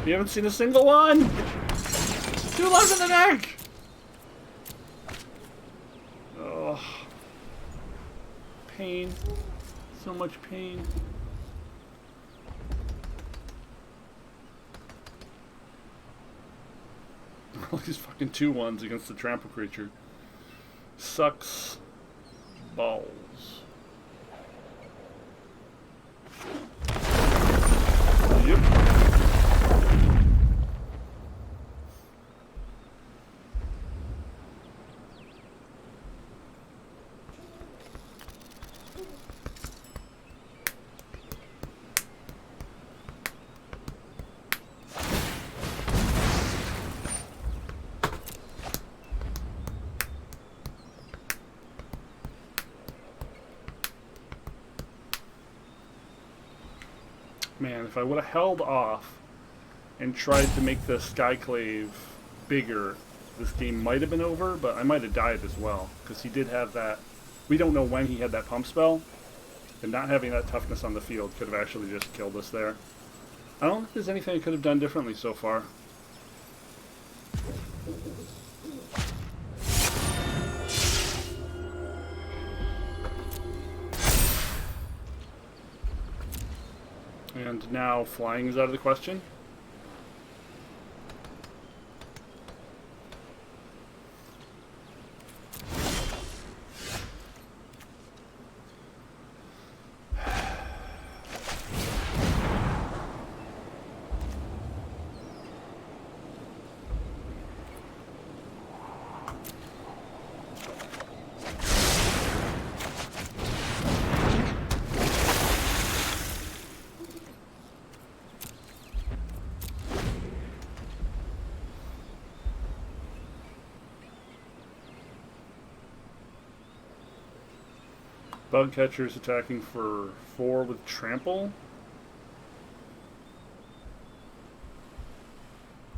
You haven't seen a single one! 2 left in the deck! Oh. Pain. So much pain. All these fucking 2/1s against the trample creature. Sucks balls. Yep. Man, if I would have held off and tried to make the Skyclave bigger, this game might have been over, but I might have died as well, because he did have that. We don't know when he had that pump spell, and not having that toughness on the field could have actually just killed us there. I don't think there's anything I could have done differently so far. And now flying is out of the question. Bug catcher's attacking for 4 with trample.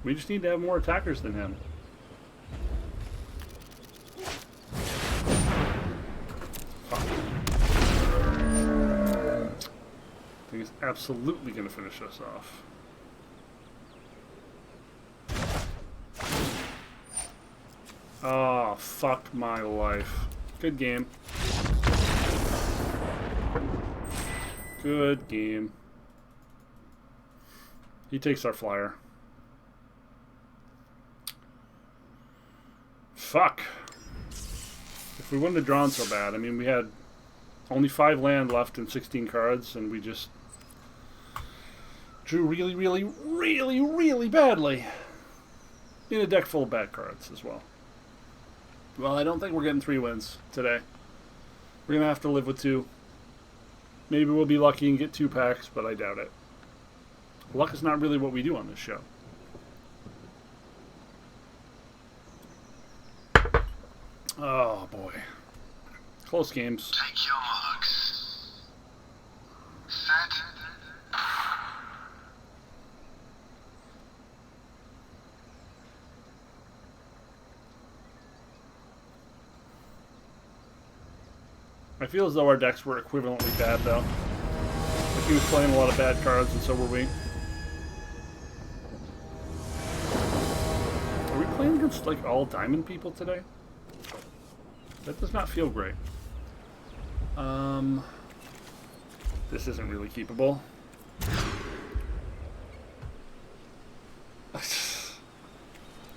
We just need to have more attackers than him. Fuck. I think he's absolutely going to finish us off. Oh, fuck my life. Good game. Good game. He takes our flyer. Fuck. If we wouldn't have drawn so bad. I mean, we had only 5 land left and 16 cards, and we just drew really, really, really, really badly. In a deck full of bad cards as well. Well, I don't think we're getting 3 wins today. We're going to have to live with 2. Maybe we'll be lucky and get 2 packs, but I doubt it. Luck is not really what we do on this show. Oh, boy. Close games. Take your marks. Set. I feel as though our decks were equivalently bad, though. Like he was playing a lot of bad cards, and so were we. Are we playing against, like, all diamond people today? That does not feel great. This isn't really keepable.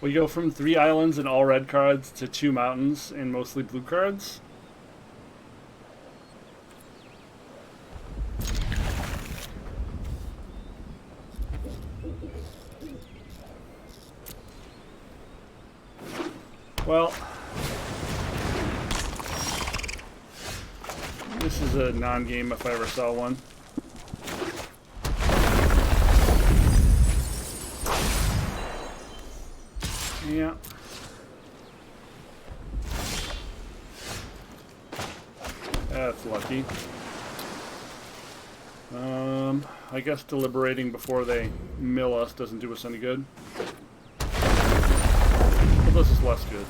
We go from 3 islands and all red cards to 2 mountains and mostly blue cards. Well, this is a non-game if I ever saw one. Yeah. That's lucky. I guess deliberating before they mill us doesn't do us any good. But this is less good.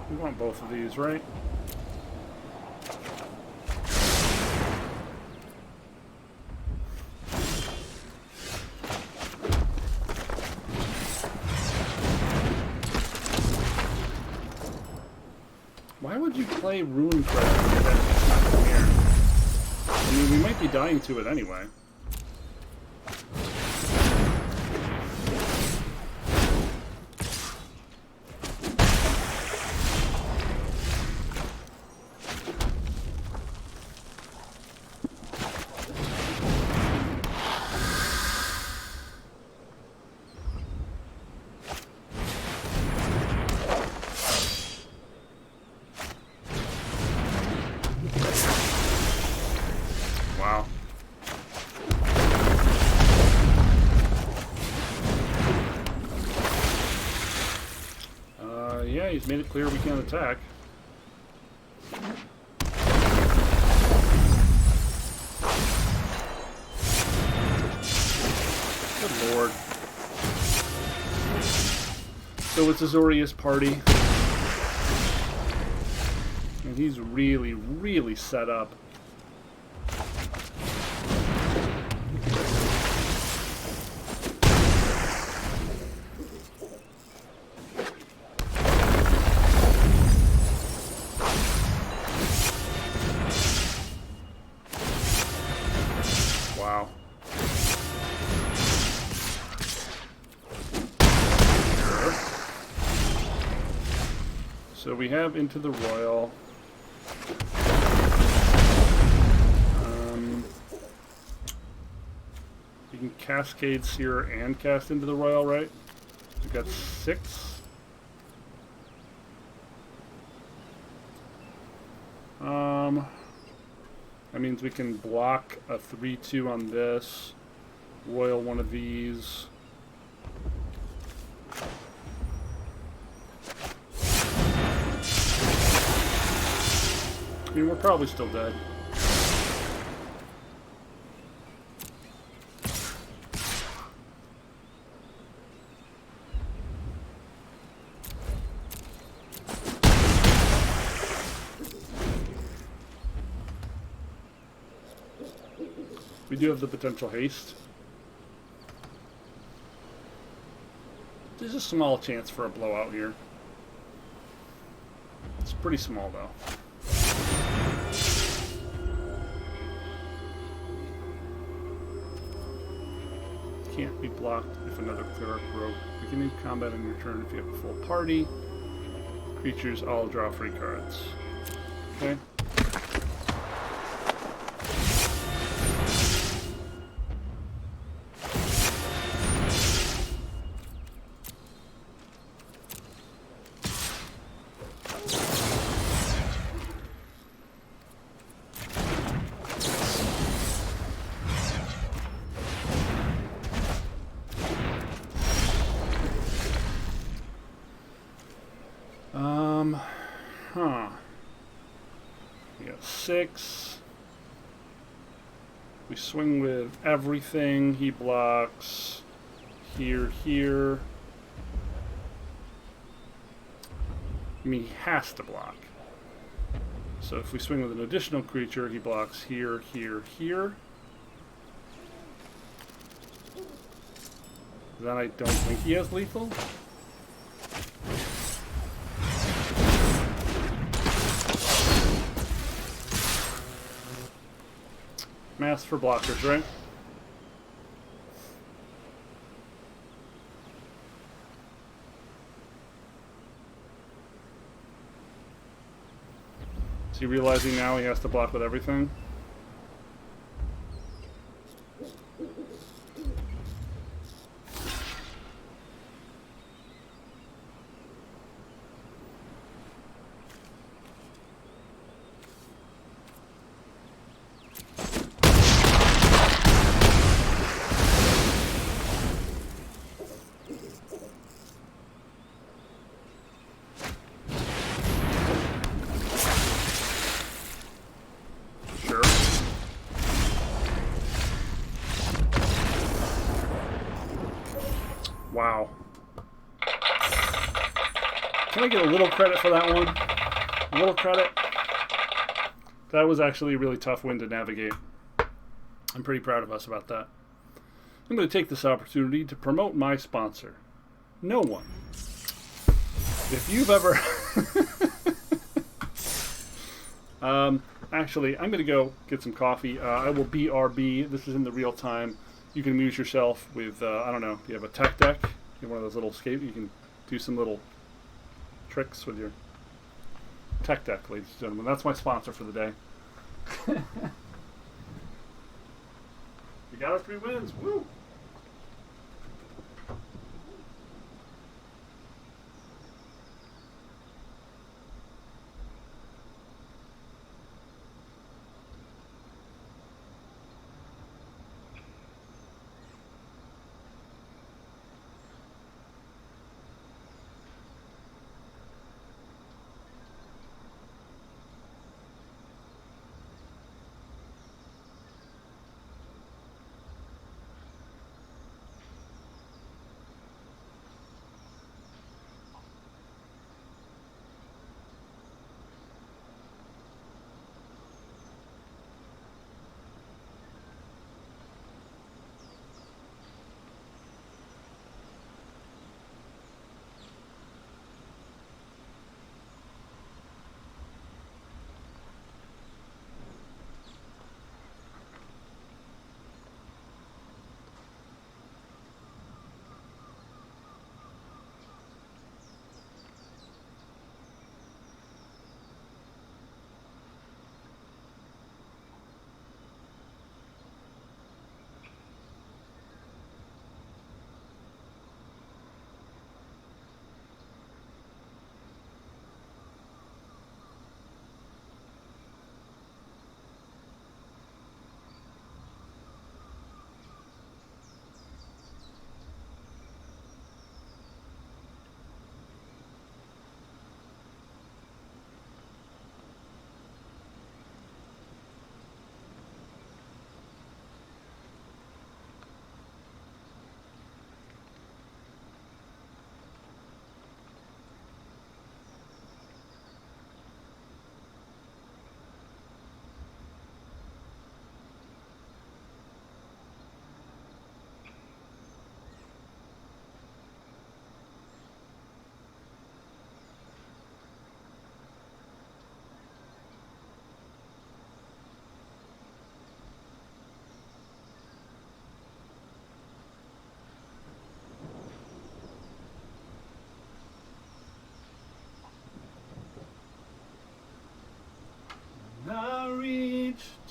We want both of these, right? Why would you play Rune Craft if that's not from here? I mean, we might be dying to it anyway. he's made it clear we can't attack. Good lord. So it's Azorius party. And he's really, really set up. Wow. So we have Into the Royal. You can Cascade Seer and cast Into the Royal, right? We've got 6. That means we can block a 3/2 on this. Royal one of these. I mean, we're probably still dead. We do have the potential haste. There's a small chance for a blowout here. It's pretty small, though. Can't be blocked if another cleric broke. Beginning combat on your turn if you have a full party. Creatures all draw free cards. Okay. We got 6. We swing with everything. He blocks here, here. I mean, he has to block. So if we swing with an additional creature, he blocks here, here, here. Then I don't think he has lethal. Mass for blockers, right? Is he realizing now he has to block with everything? Wow. Can I get a little credit for that one? A little credit? That was actually a really tough win to navigate. I'm pretty proud of us about that. I'm going to take this opportunity to promote my sponsor. No one. If you've ever... actually, I'm going to go get some coffee. I will BRB. This is in the real time. You can amuse yourself with, I don't know, you have a tech deck. You have one of those little skate. You can do some little tricks with your tech deck, ladies and gentlemen. That's my sponsor for the day. We got our 3 wins. Woo!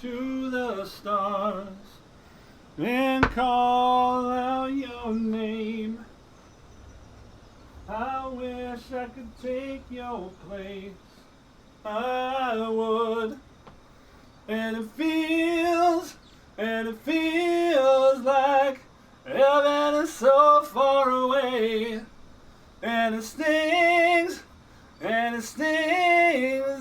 to the stars and call out your name. I wish I could take your place. I would. And it feels like heaven is so far away. And it stings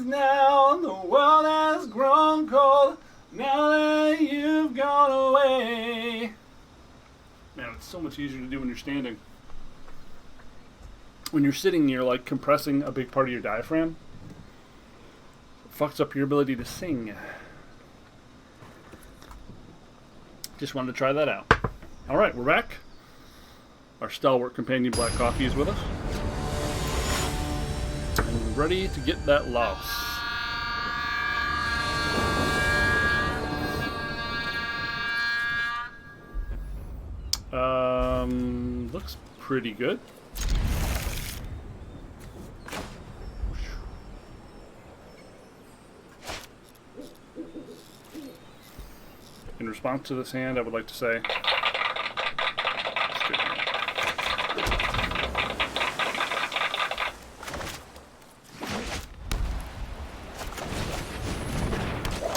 now. The world has grown cold now that you've gone away. Man, it's so much easier to do when you're standing. When you're sitting, you're like compressing a big part of your diaphragm. It fucks up your ability to sing. Just wanted to try that out. Alright, we're back. Our stalwart companion Black Coffee is with us. And we're ready to get that louse. Looks pretty good. In response to this hand, I would like to say,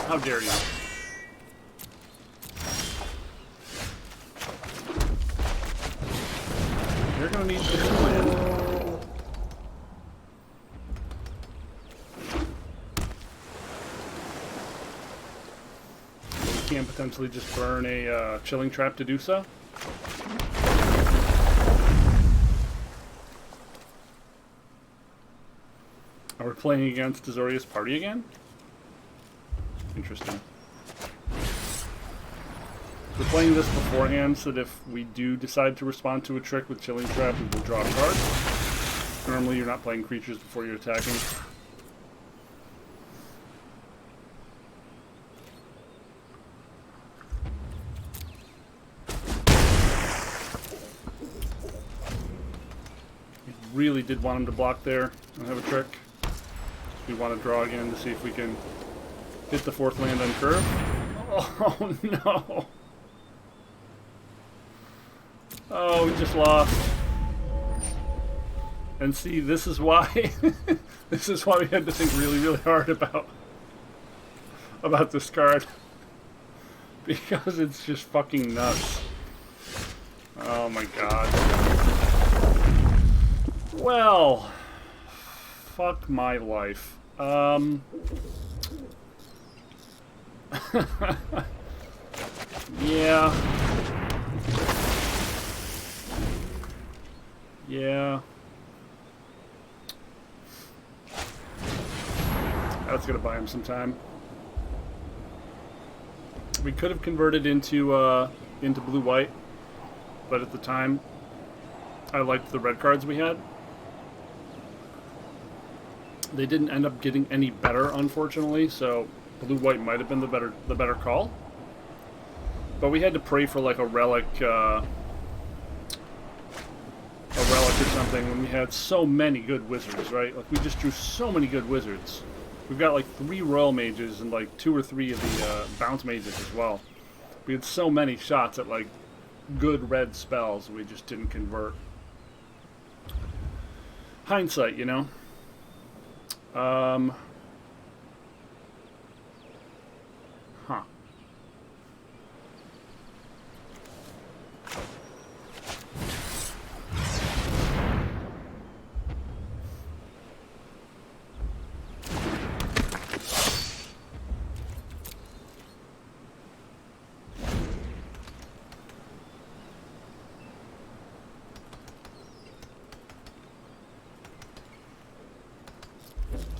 how dare you? You're gonna need to land. We can potentially just burn a chilling trap to do so. Are we playing against Azorius Party again? Interesting. We're playing this beforehand so that if we do decide to respond to a trick with Chilling Trap, we will draw a card. Normally you're not playing creatures before you're attacking. We really did want him to block there and have a trick. We want to draw again to see if we can hit the fourth land on curve. Oh no! Oh, we just lost. And see, this is why this is why we had to think really, really hard about this card. Because it's just fucking nuts. Oh my god. Well, fuck my life. Yeah. Yeah. That's gonna buy him some time. We could have converted into blue-white, but at the time, I liked the red cards we had. They didn't end up getting any better, unfortunately, so blue-white might have been the better call. But we had to pray for like a relic or something when we had so many good wizards, right? Like we just drew so many good wizards. We've got like 3 royal mages and like 2 or 3 of the bounce mages as well. We had so many shots at like good red spells, we just didn't convert. Hindsight, you know. Huh.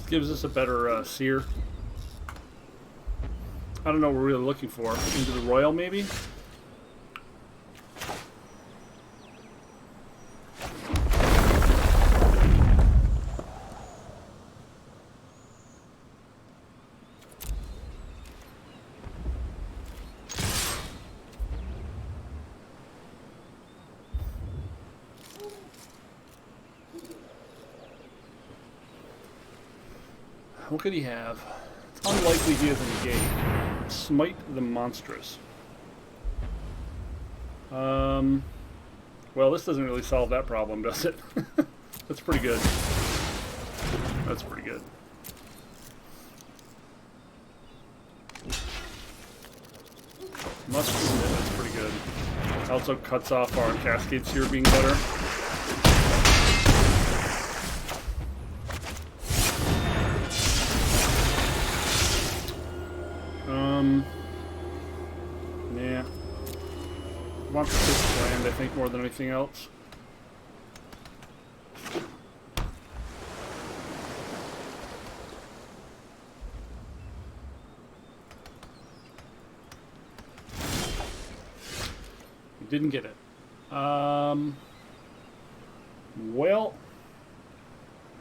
Gives us a better seer. I don't know what we're really looking for. Into the royal, maybe? What could he have? It's unlikely he has a negate. Smite the Monstrous. Well, this doesn't really solve that problem, does it? That's pretty good. That's pretty good. Must admit, that's pretty good. Also cuts off our Cascade Seer being better. Yeah. I want the 6th land, I think, more than anything else. We didn't get it. Well,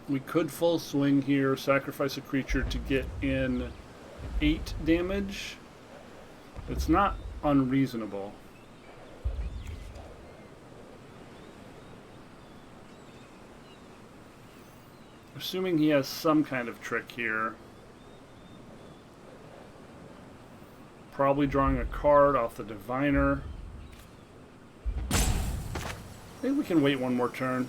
we could full swing here, sacrifice a creature to get in 8 damage. It's not unreasonable. Assuming he has some kind of trick here. Probably drawing a card off the Diviner. I think we can wait one more turn.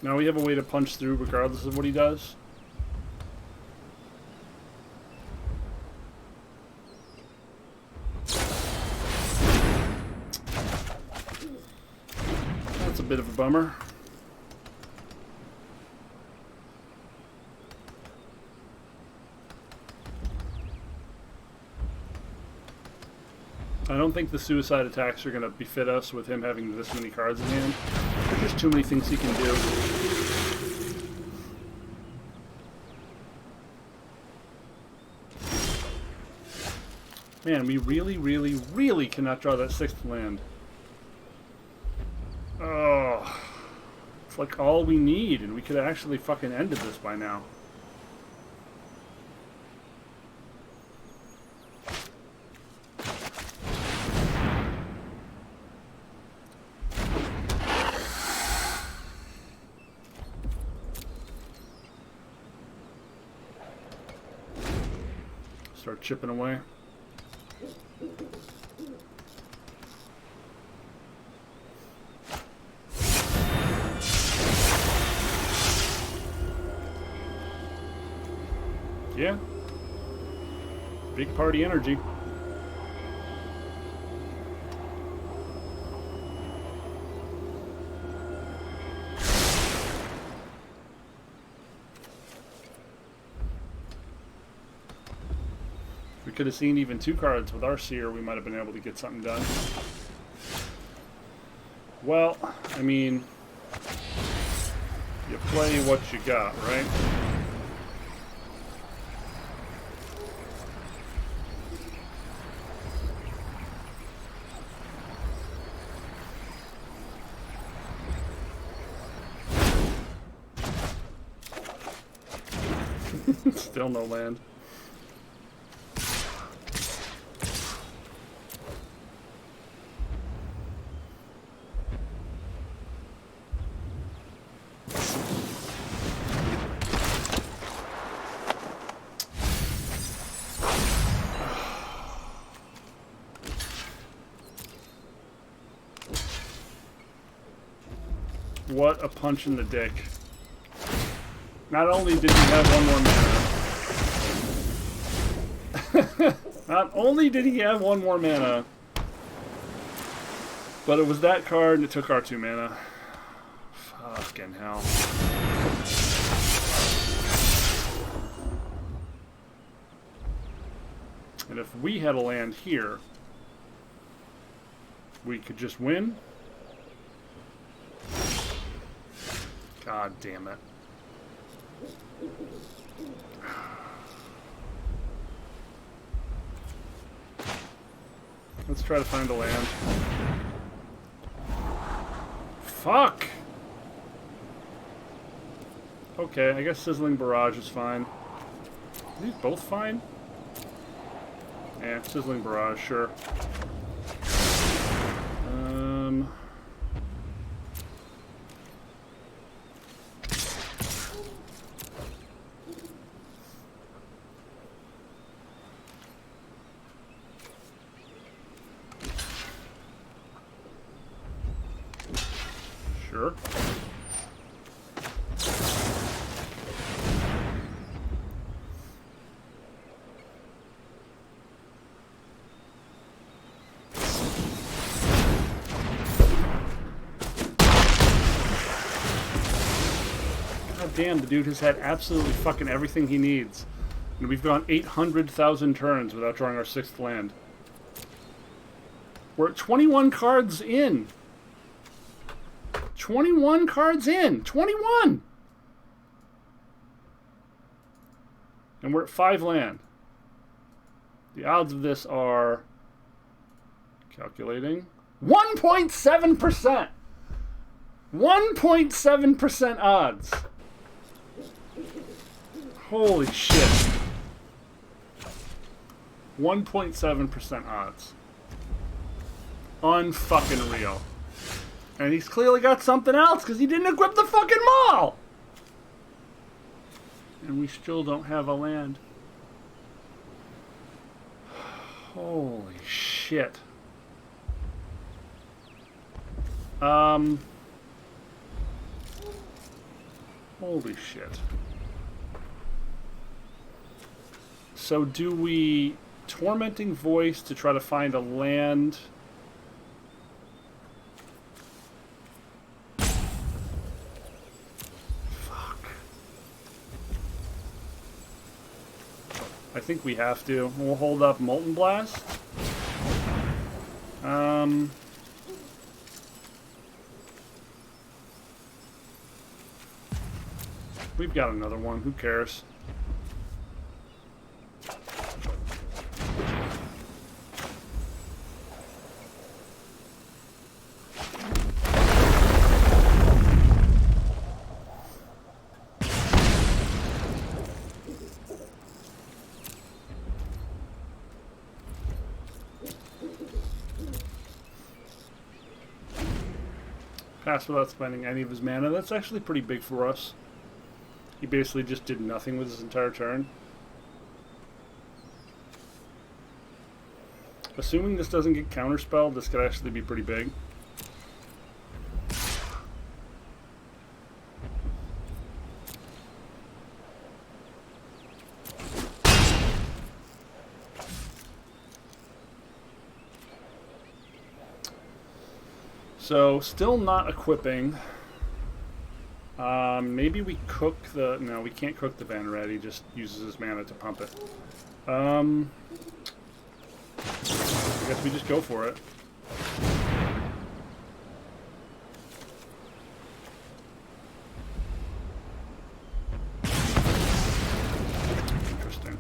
Now we have a way to punch through regardless of what he does. That's a bit of a bummer. I don't think the suicide attacks are going to befit us with him having this many cards in hand. There's just too many things he can do. Man, we really, really, really cannot draw that 6th land. Oh, it's like all we need, and we could have actually fucking ended this by now. Start chipping away. Yeah. Big party energy. We could have seen even 2 cards with our Seer. We might have been able to get something done. Well, I mean, you play what you got, right? Still no land. What a punch in the dick. Not only did he have one more mana, not only did he have one more mana, but it was that card and it took our 2 mana. Fucking hell. And if we had a land here, we could just win. God damn it. Let's try to find a land. Fuck! Okay, I guess Sizzling Barrage is fine. Are these both fine? Yeah, Sizzling Barrage, sure. Damn, the dude has had absolutely fucking everything he needs. And we've gone 800,000 turns without drawing our 6th land. We're at 21 cards in. 21 cards in. 21! And we're at 5 land. The odds of this are... calculating. 1.7%! 1.7% odds. Holy shit. 1.7% odds. Unfucking real. And he's clearly got something else because he didn't equip the fucking mall! And we still don't have a land. Holy shit. Holy shit. So do we Tormenting Voice to try to find a land? Fuck. I think we have to. We'll hold up Molten Blast. We've got another one. Who cares? Pass without spending any of his mana. That's actually pretty big for us. He basically just did nothing with his entire turn. Assuming this doesn't get counterspelled, this could actually be pretty big. So, still not equipping. Maybe we cook the... No, we can't cook the Vannered. He just uses his mana to pump it. I guess we just go for it. Interesting.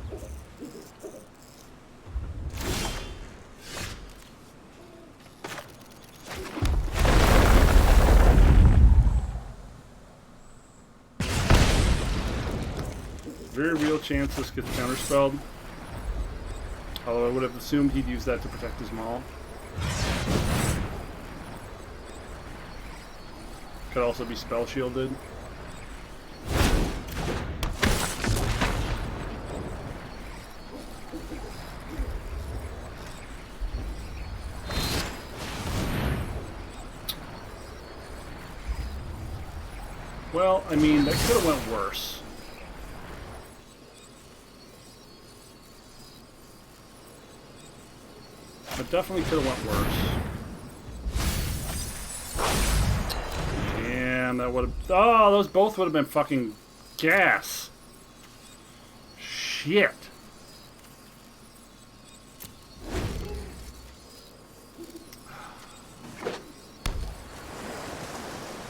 Very real chance this gets counterspelled. Although I would have assumed he'd use that to protect his maul. Could also be spell shielded. Well, I mean, that could have went worse. It definitely could have went worse. And that would have... Oh, those both would have been fucking gas. Shit.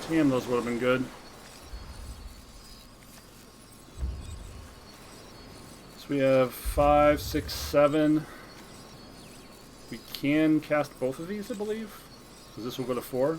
Damn, those would have been good. So we have 5, 6, 7... We can cast both of these, I believe. Because this will go to 4.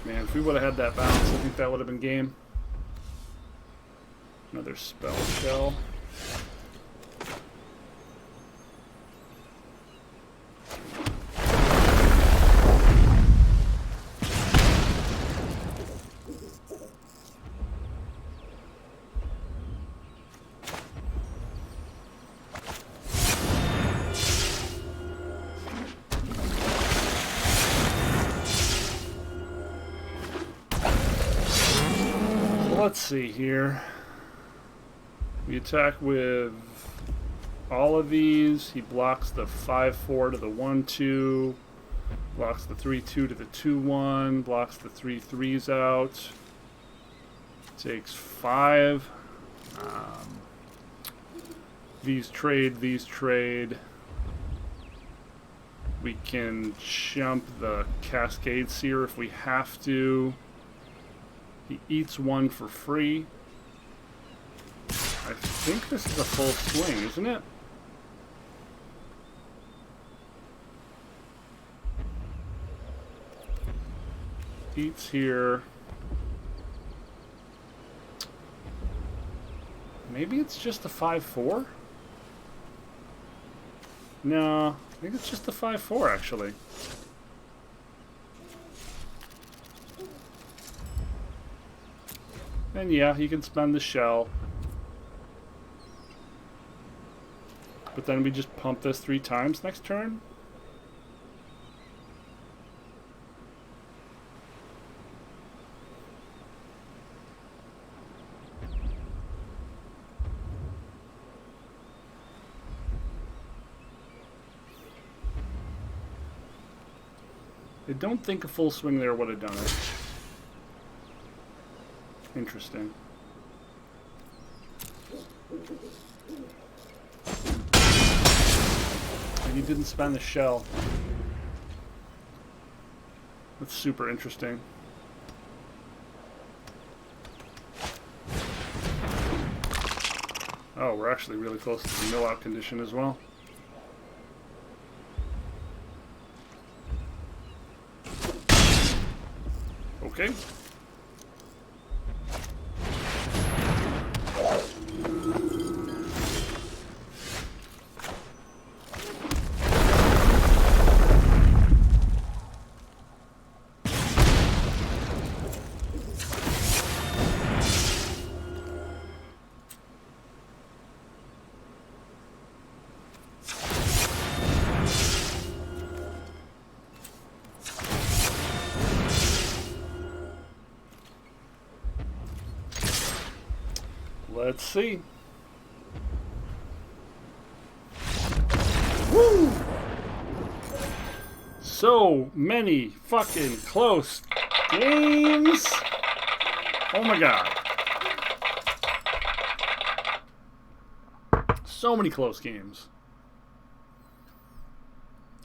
Man, if we would have had that bounce, I think that would have been game. Another spell shell. let's see here. We attack with all of these. He blocks the 5-4 to the 1-2. Blocks the 3-2 to the 2-1. Blocks the 3-3s out. Takes 5. These trade, these trade. We can jump the Cascade Seer if we have to. He eats 1 for free. I think this is a full swing, isn't it? Eats here. Maybe it's just a 5-4? No, I think it's just a 5-4 actually. And yeah, he can spend the shell. But then we just pump this 3 times next turn. I don't think a full swing there would have done it. Interesting. And he didn't spend the shell. That's super interesting. Oh, we're actually really close to the mill-out condition as well. Okay. Let's see. Woo! So many fucking close games. Oh my god. So many close games.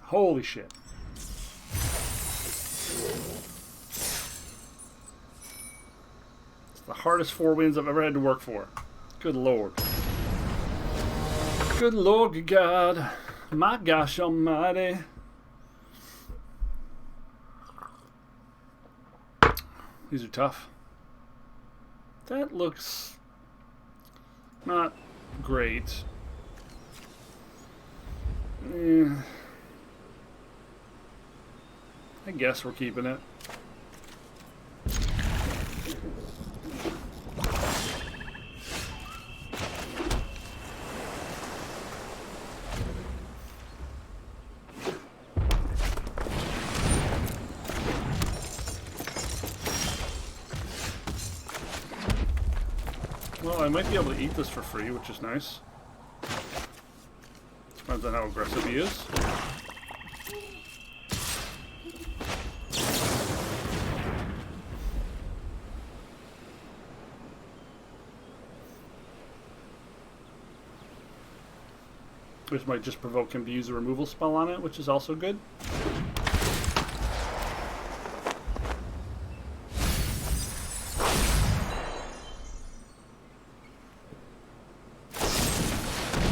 Holy shit. It's the hardest 4 wins I've ever had to work for. Good lord. Good lord God. My gosh almighty. These are tough. That looks not great. I guess we're keeping it. Well, I might be able to eat this for free, which is nice. Depends on how aggressive he is. This might just provoke him to use a removal spell on it, which is also good.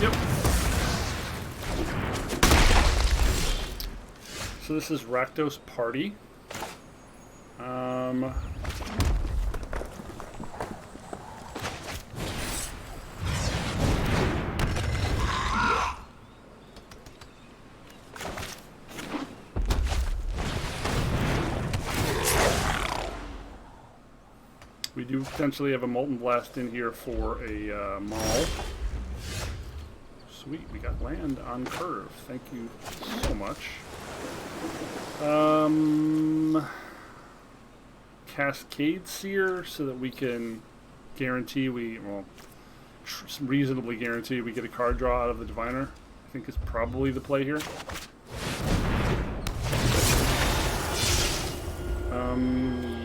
Yep. So this is Rakdos Party. We do potentially have a Molten Blast in here for a Maul. Sweet, we got land on curve. Thank you so much. Cascade Seer so that we can guarantee reasonably guarantee we get a card draw out of the Diviner, I think is probably the play here.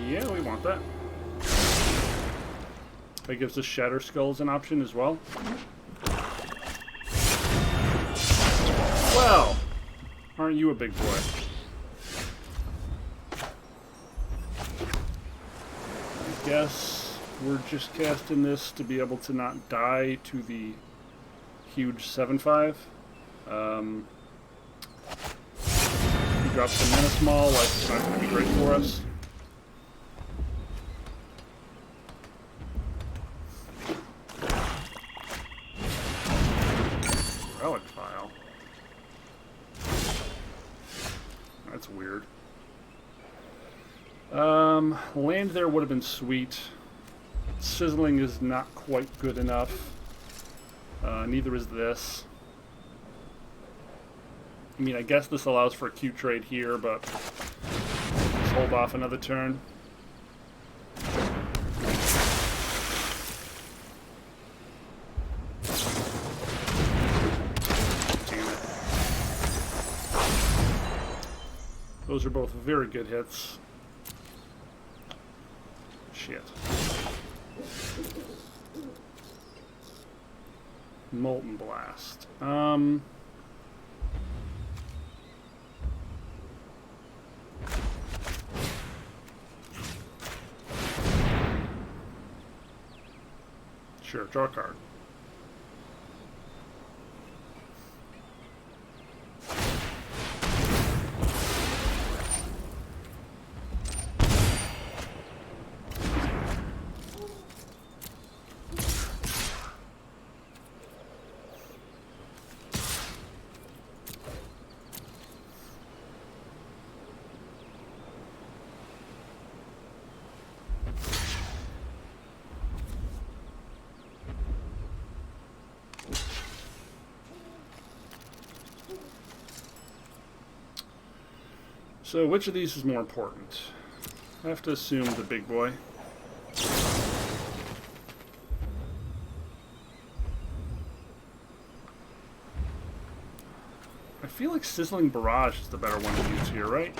Yeah, we want that. That gives us Shatter Skulls an option as well. Well, aren't you a big boy? I guess we're just casting this to be able to not die to the huge 7/5. He drops the Mana Small, like it's not going to be great for us. Relic File. That's weird. Land there would have been sweet. Sizzling is not quite good enough. Neither is this. I mean, I guess this allows for a cute trade here, but let's hold off another turn. Damn it. Those are both very good hits. Shit. Molten Blast. Sure, draw a card. So which of these is more important? I have to assume the big boy. I feel like Sizzling Barrage is the better one to use here, right?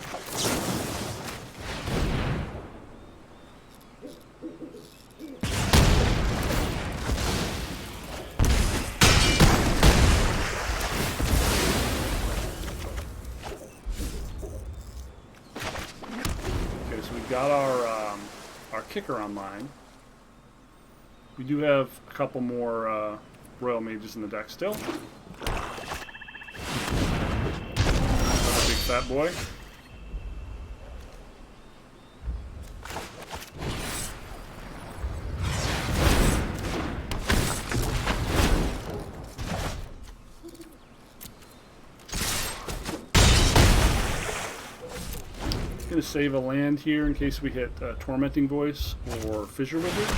Got our kicker online. We do have a couple more Royal Mages in the deck still. Another big fat boy. Going to save a land here in case we hit Tormenting Voice or Fissure Wizard.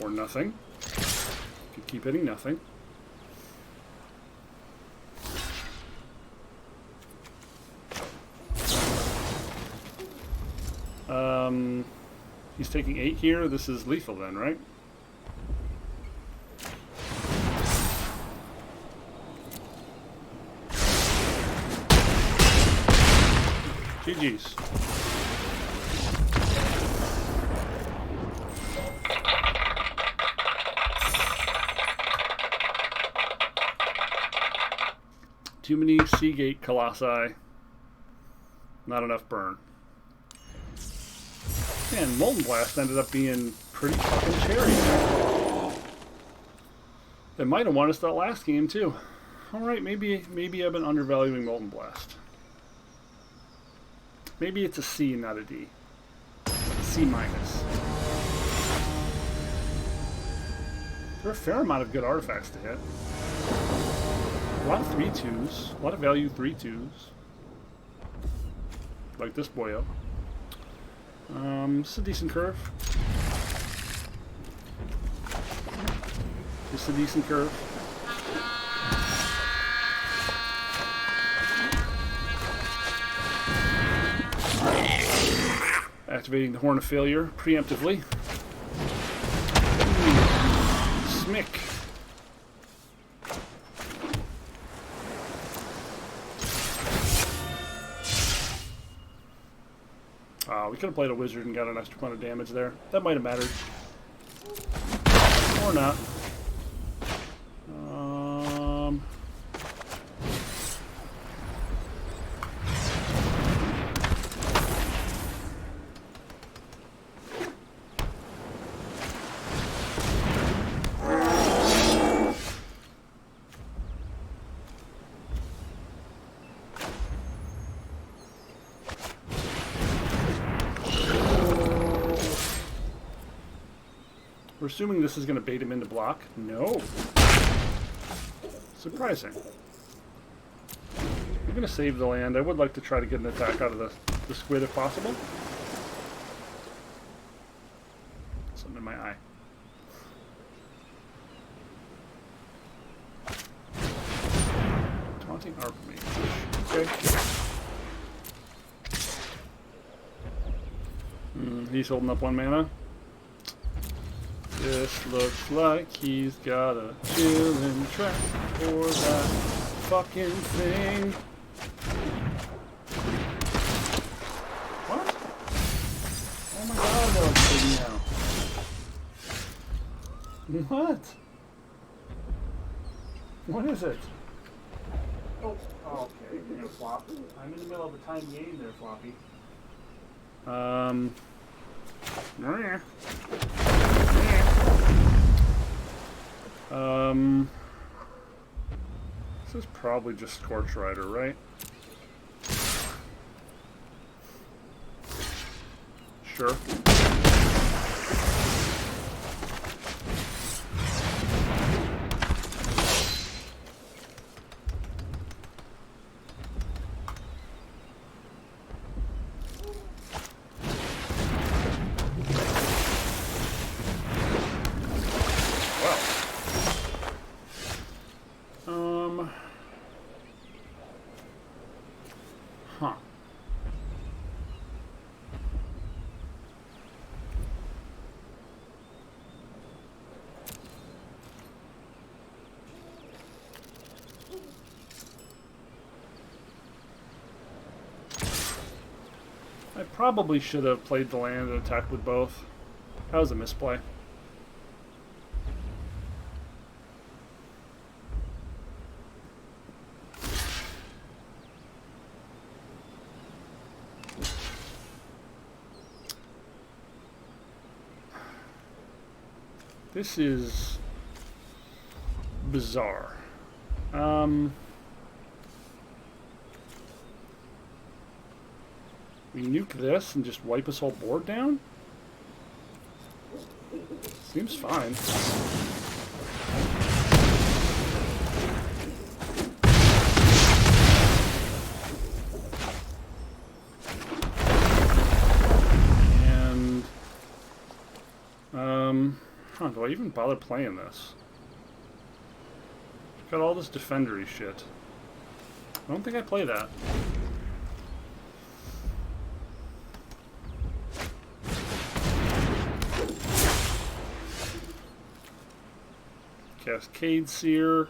Or nothing. Could keep hitting nothing. He's taking 8 here. This is lethal then, right? GG's. Too many Seagate Colossi. Not enough burn. Man, Molten Blast ended up being pretty fucking cherry. They might have won us that last game too. Alright, maybe I've been undervaluing Molten Blast. Maybe it's a C, not a D. C minus. There are a fair amount of good artifacts to hit. A lot of 3/2s. A lot of value 3/2s. Like this boyo. This is a decent curve. This is a decent curve. Activating the Horn of Failure preemptively. Smick. We could have played a wizard and got an extra point of damage there. That might have mattered. Or not. We're assuming this is going to bait him into block. No. Surprising. I'm going to save the land. I would like to try to get an attack out of the squid if possible. Something in my eye. Taunting Archmage. Okay. He's holding up 1 mana. This looks like he's got a chillin' track for that fucking thing. What? Oh my god, that looks big now. What? What is it? Oh, okay. You're gonna flop. I'm in the middle of a time game there, Floppy. This is probably just Scorch Rider, right? Sure. Huh. I probably should have played the land and attacked with both. That was a misplay. This is bizarre. We nuke this and just wipe his whole board down? Seems fine. And do I even bother playing this? Got all this defendery shit. I don't think I play that. Cascade Seer.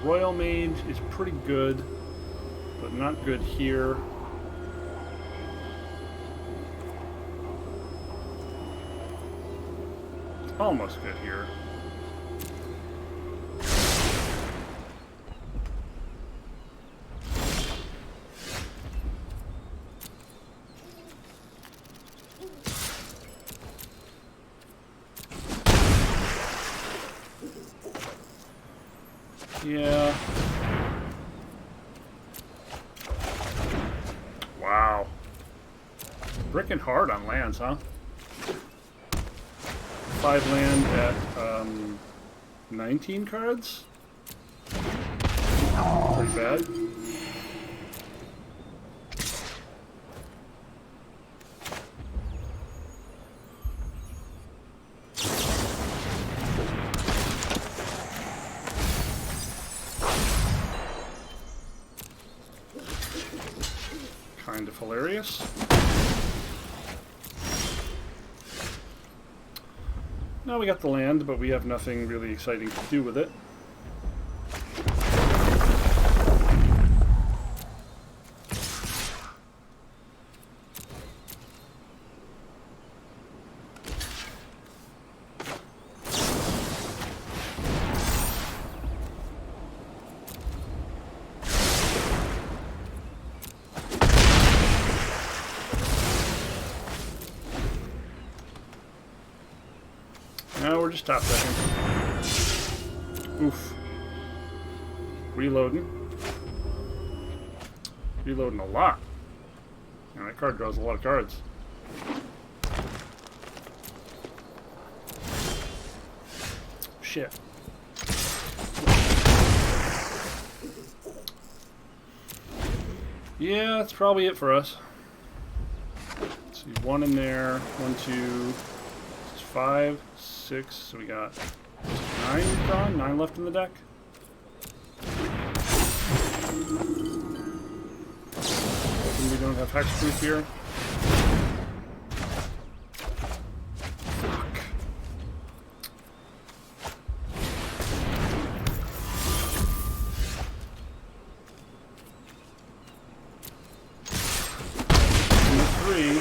Royal Mage is pretty good, but not good here. Almost good here. Yeah. Wow. Bricking hard on lands, huh? 5 land at 19 cards? Pretty bad. kind of hilarious. Now we got the land, but we have nothing really exciting to do with it. Now we're just top decking. Oof. Reloading. Reloading a lot. And that card draws a lot of cards. Shit. Yeah, that's probably it for us. Let's see, one in there, 1, 2, 5, 6, so we got 9 drawn, 9 left in the deck. And we don't have hexproof here. Fuck. Three.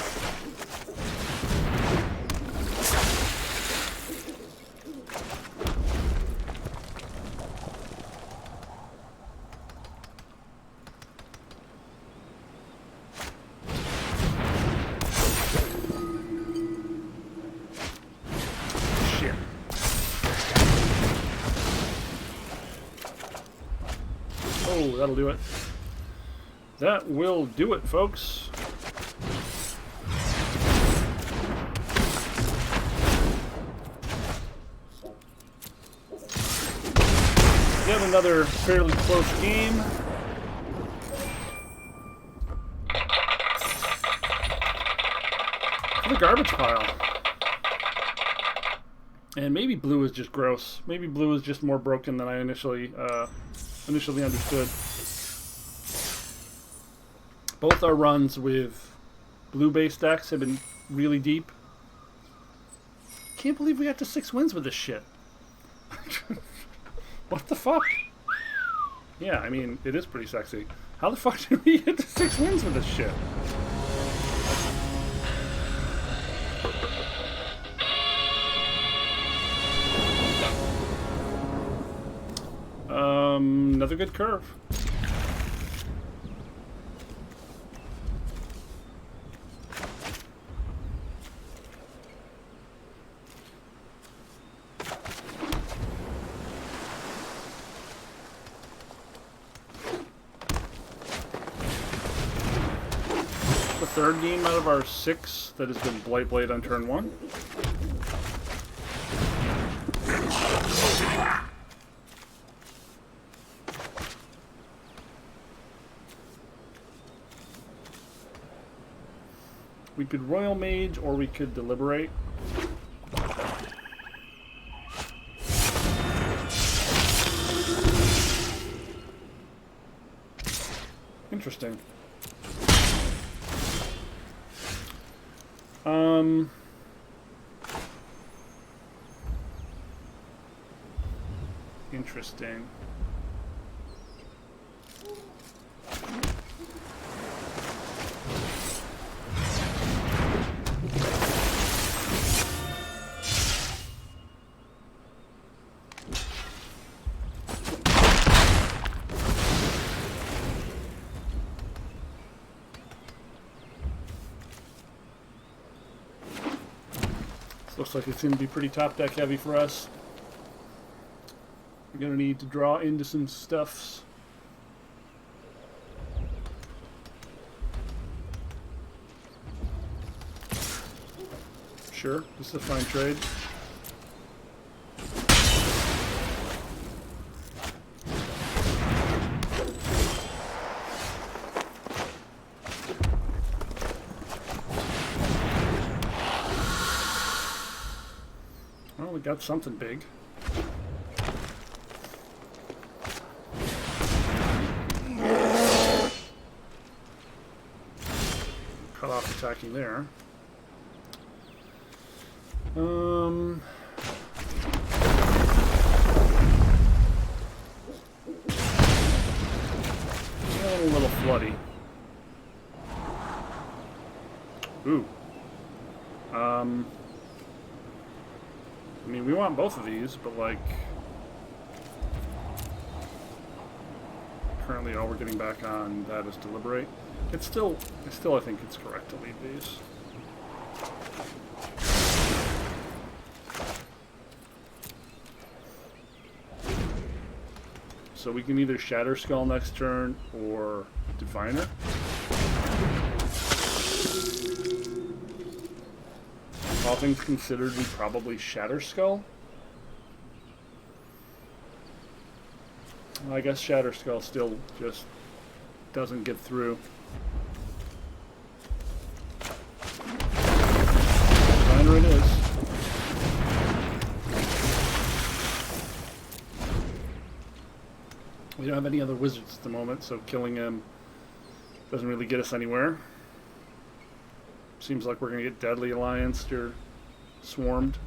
Oh, that'll do it. That will do it, folks. Yet another fairly close game. For the garbage pile. And maybe blue is just gross. Maybe blue is just more broken than I initially understood. Both our runs with blue-based decks have been really deep. Can't believe we got to 6 wins with this shit. What the fuck? Yeah, I mean, it is pretty sexy. How the fuck did we get to 6 wins with this shit? Another good curve. The third game out of our 6 that has been Blight Blade on turn 1. We could Royal Mage, or we could Deliberate. Interesting. Interesting. Looks like it's going to be pretty top deck heavy for us. We're going to need to draw into some stuffs. Sure, this is a fine trade. Well, we got something big. cut off attacking there. A little floody. Ooh. I mean, we want both of these, but like, currently all we're getting back on that is deliberate. I still I think it's correct to leave these. So we can either Shatter Skull next turn or Diviner. All things considered, we probably Shatter Skull. I guess Shatter Skull still just doesn't get through. Diviner it is. We don't have any other wizards at the moment, so killing him doesn't really get us anywhere. Seems like we're going to get Deadly Allianced or Swarmed.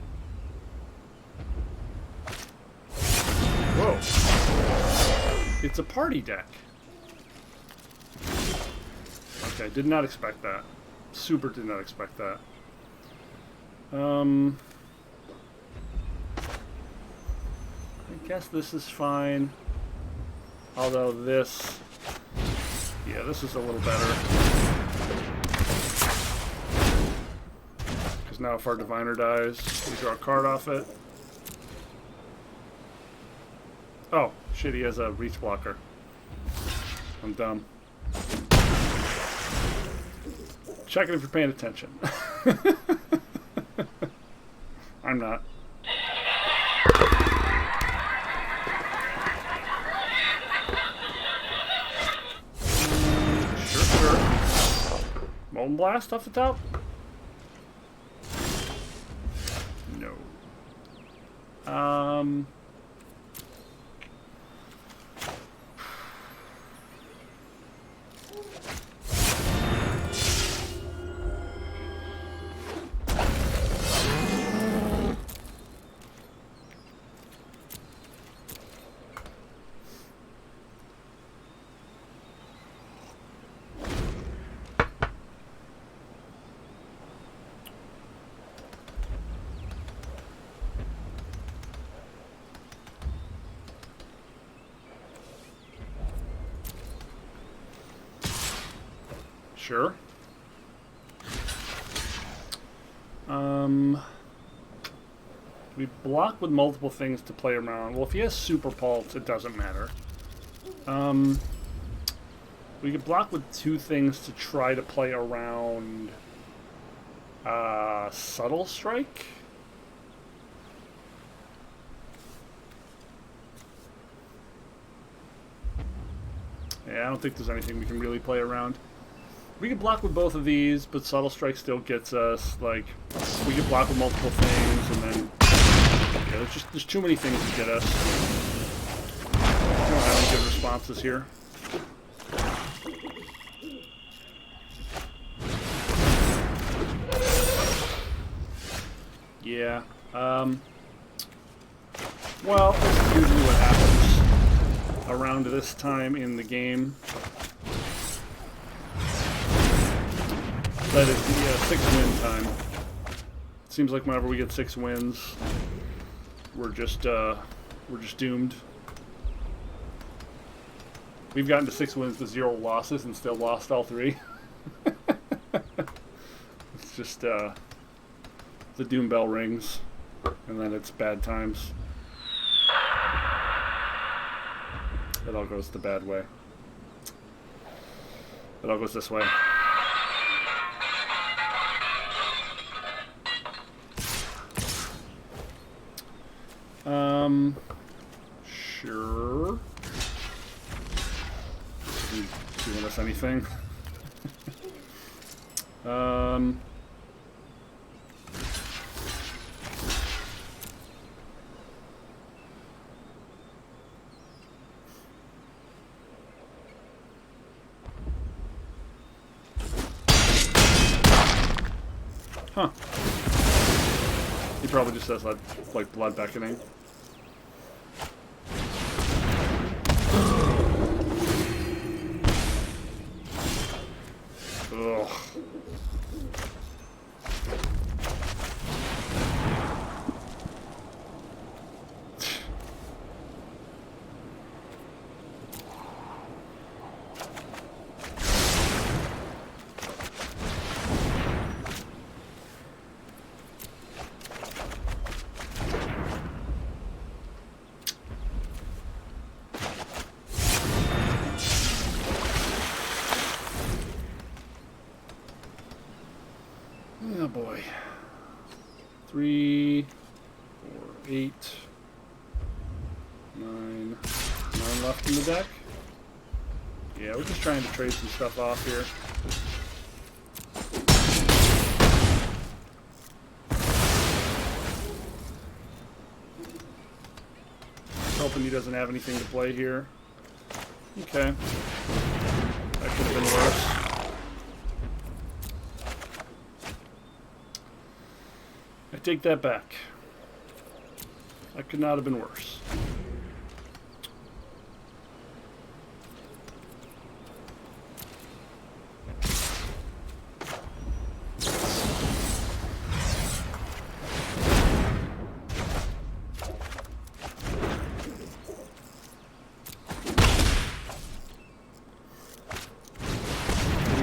Whoa. It's a party deck. Okay, did not expect that. Super did not expect that. I guess this is fine. Although this... yeah, this is a little better. Because now if our Diviner dies, we draw a card off it. Oh, shit, he has a reach blocker. I'm dumb. Checking if you're paying attention. I'm not. Sure. Molten Blast off the top? No. Sure. We block with multiple things to play around. Well, if he has Super Pulse, it doesn't matter. We could block with two things to try to play around Subtle Strike. Yeah, I don't think there's anything we can really play around. We could block with both of these, but Subtle Strike still gets us. Like, we could block with multiple things, and then yeah, there's too many things to get us. We don't have any good responses here. Yeah. Well, this is usually what happens around this time in the game. That is the 6-win time. It seems like whenever we get 6 wins, we're just doomed. We've gotten to 6 wins to 0 losses and still lost all 3. It's just the doom bell rings, and then it's bad times. It all goes the bad way. It all goes this way. Sure. Isn't doing us anything. Huh. He probably just has like blood beckoning. Ugh. Oh boy. 3, 4, 8, 9. 9 left in the deck. Yeah, we're just trying to trade some stuff off here. Hoping he doesn't have anything to play here. Okay. That could have been worse. I take that back. That could not have been worse.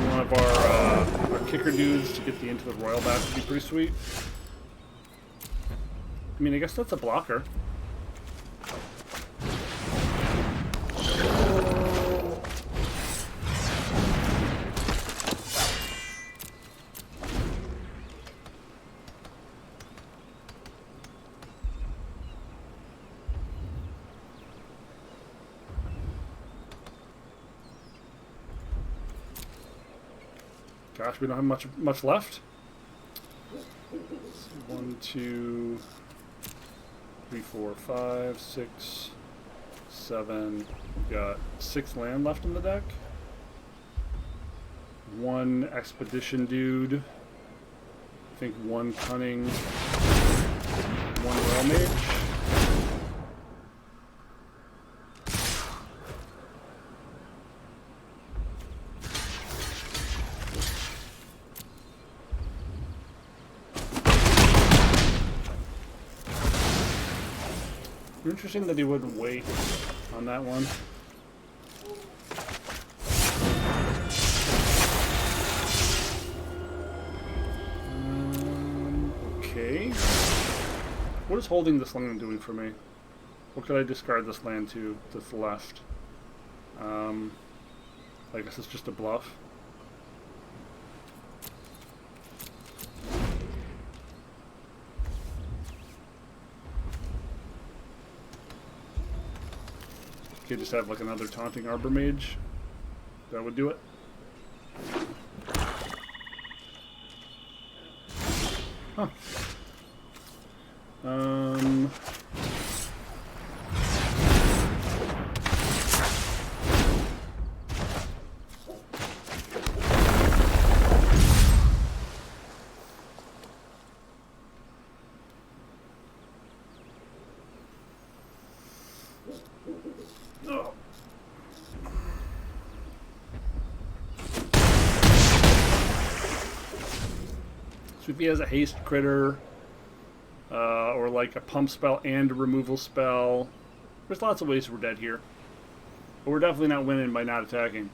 One of our kicker dudes to get the Into the Royal back would be pretty sweet. I mean, I guess that's a blocker. Gosh, we don't have much left. 1, 2, 3, 4, 5, 6, 7. We've got 6 land left in the deck. 1 expedition dude. I think 1 cunning. 1 royal mage. Interesting that he wouldn't wait on that one. Okay. What is holding this land doing for me? What could I discard this land to that's left? I guess it's just a bluff. Could just have like another taunting arbor mage. That would do it. Huh. Oh. So if he has a haste critter, or like a pump spell and a removal spell, there's lots of ways we're dead here. But we're definitely not winning by not attacking.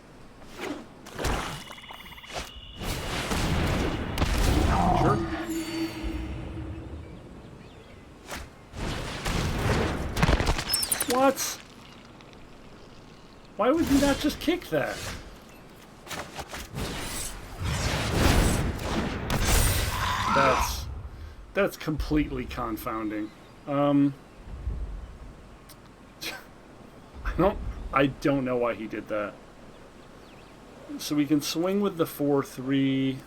Sure. What? Why would you not just kick that? That's completely confounding. I don't know why he did that. So we can swing with the 4/3.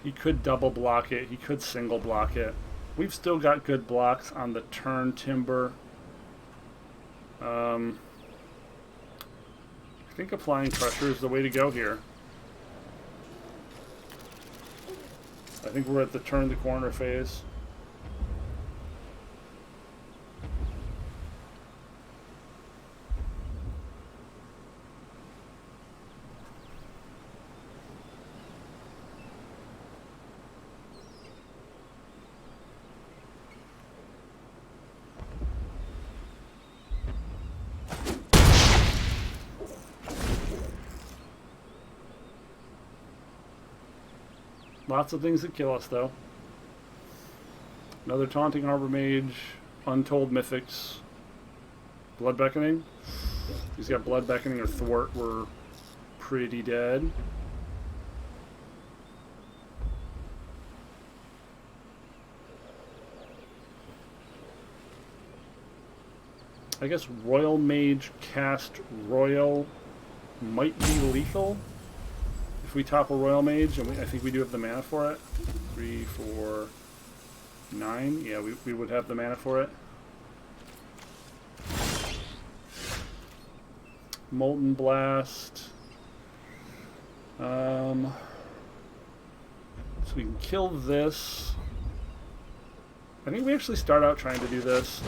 He could double block it. He could single block it. We've still got good blocks on the turn timber. I think applying pressure is the way to go here. I think we're at the turn the corner phase. Lots of things that kill us, though. Another Taunting Harbor Mage, Untold Mythics, Blood Beckoning. He's got Blood Beckoning or Thwart. We're pretty dead. I guess Royal Mage cast Royal might be lethal. If we top a Royal Mage, and I think we do have the mana for it. 3, 4, 9. Yeah, we would have the mana for it. Molten Blast. So we can kill this. I think we actually start out trying to do this.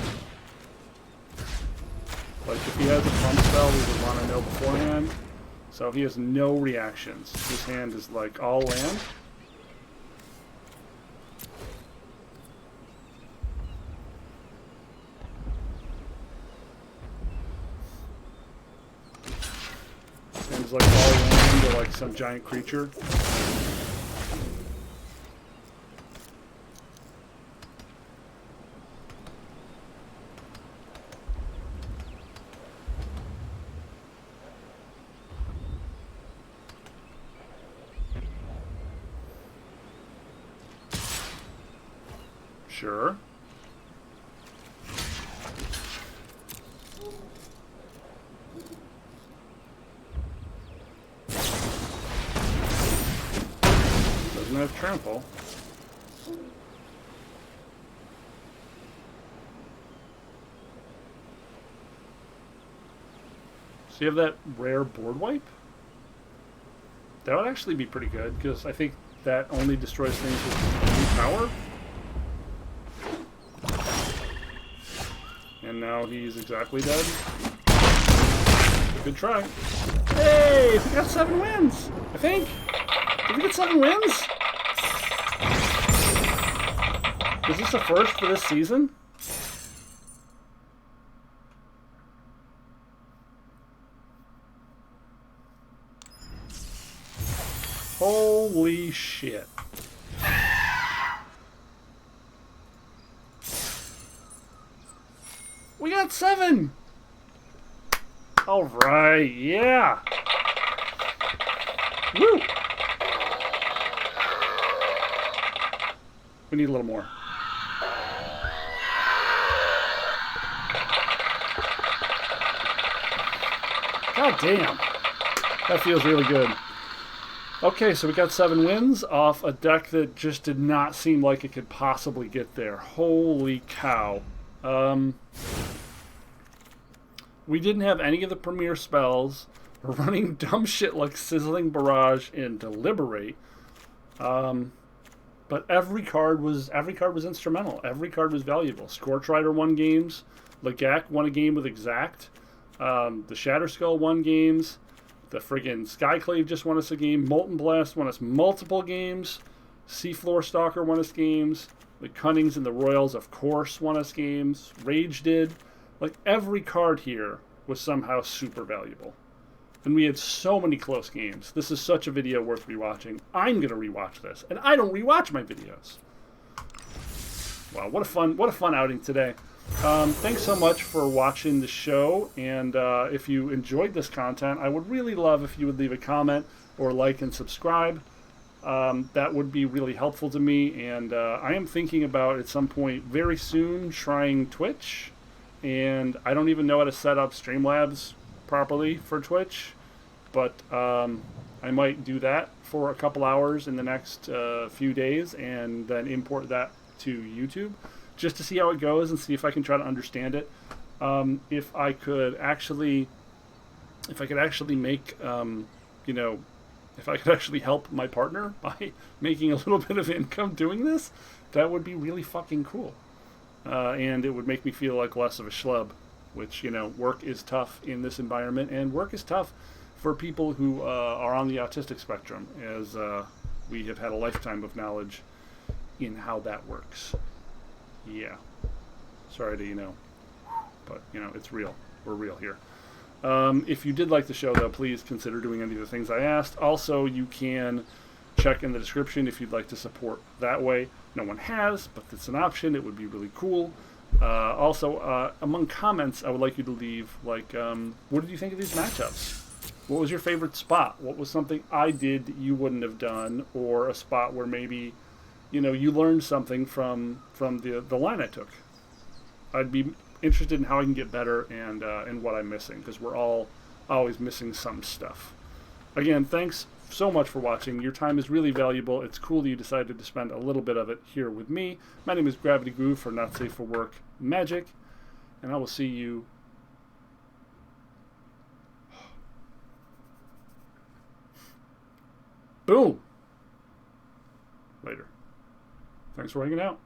Like, if he has a pump spell, we would want to know beforehand. So he has no reactions. His hand is like all land. And it's like all land or like some giant creature. Sure. Doesn't have trample. So you have that rare board wipe? That would actually be pretty good, because I think that only destroys things with power. And now he's exactly dead. Good try. Hey! We got 7 wins! I think. Did we get 7 wins? Is this a first for this season? Holy shit. We got 7! Alright, yeah! Woo! We need a little more. God damn. That feels really good. Okay, so we got 7 wins off a deck that just did not seem like it could possibly get there. Holy cow. We didn't have any of the premier spells. We're running dumb shit like Sizzling Barrage and Deliberate. But every card was instrumental. Every card was valuable. Scorchrider won games. Lagak won a game with Exact. The Shatterskull won games. The friggin' Skyclave just won us a game. Molten Blast won us multiple games. Seafloor Stalker won us games. The Cunnings and the Royals, of course, won us games. Rage did. Like, every card here was somehow super valuable. And we had so many close games. This is such a video worth rewatching. I'm going to rewatch this. And I don't rewatch my videos. Wow, what a fun outing today. Thanks so much for watching the show. And if you enjoyed this content, I would really love if you would leave a comment or like and subscribe. That would be really helpful to me. And I am thinking about, at some point very soon, trying Twitch. And I don't even know how to set up Streamlabs properly for Twitch, but I might do that for a couple hours in the next few days and then import that to YouTube just to see how it goes and see if I can try to understand it. If I could actually if I could actually make, you know, if I could actually help my partner by making a little bit of income doing this, that would be really fucking cool. And it would make me feel like less of a schlub, which, work is tough in this environment, and work is tough for people who are on the autistic spectrum, as we have had a lifetime of knowledge in how that works. Yeah. Sorry to, but, it's real. We're real here. If you did like the show, though, please consider doing any of the things I asked. Also, you can check in the description if you'd like to support that way. No one has, but it's an option. It would be really cool. Also, among comments, I would like you to leave, what did you think of these matchups? What was your favorite spot? What was something I did that you wouldn't have done, or a spot where maybe, you learned something from the line I took? I'd be interested in how I can get better and what I'm missing, because we're all always missing some stuff. Again, thanks so much for watching. Your time is really valuable. It's cool that you decided to spend a little bit of it here with me. My name is Gravity Groove for Not Safe for Work Magic, and I will see you boom later. Thanks for hanging out.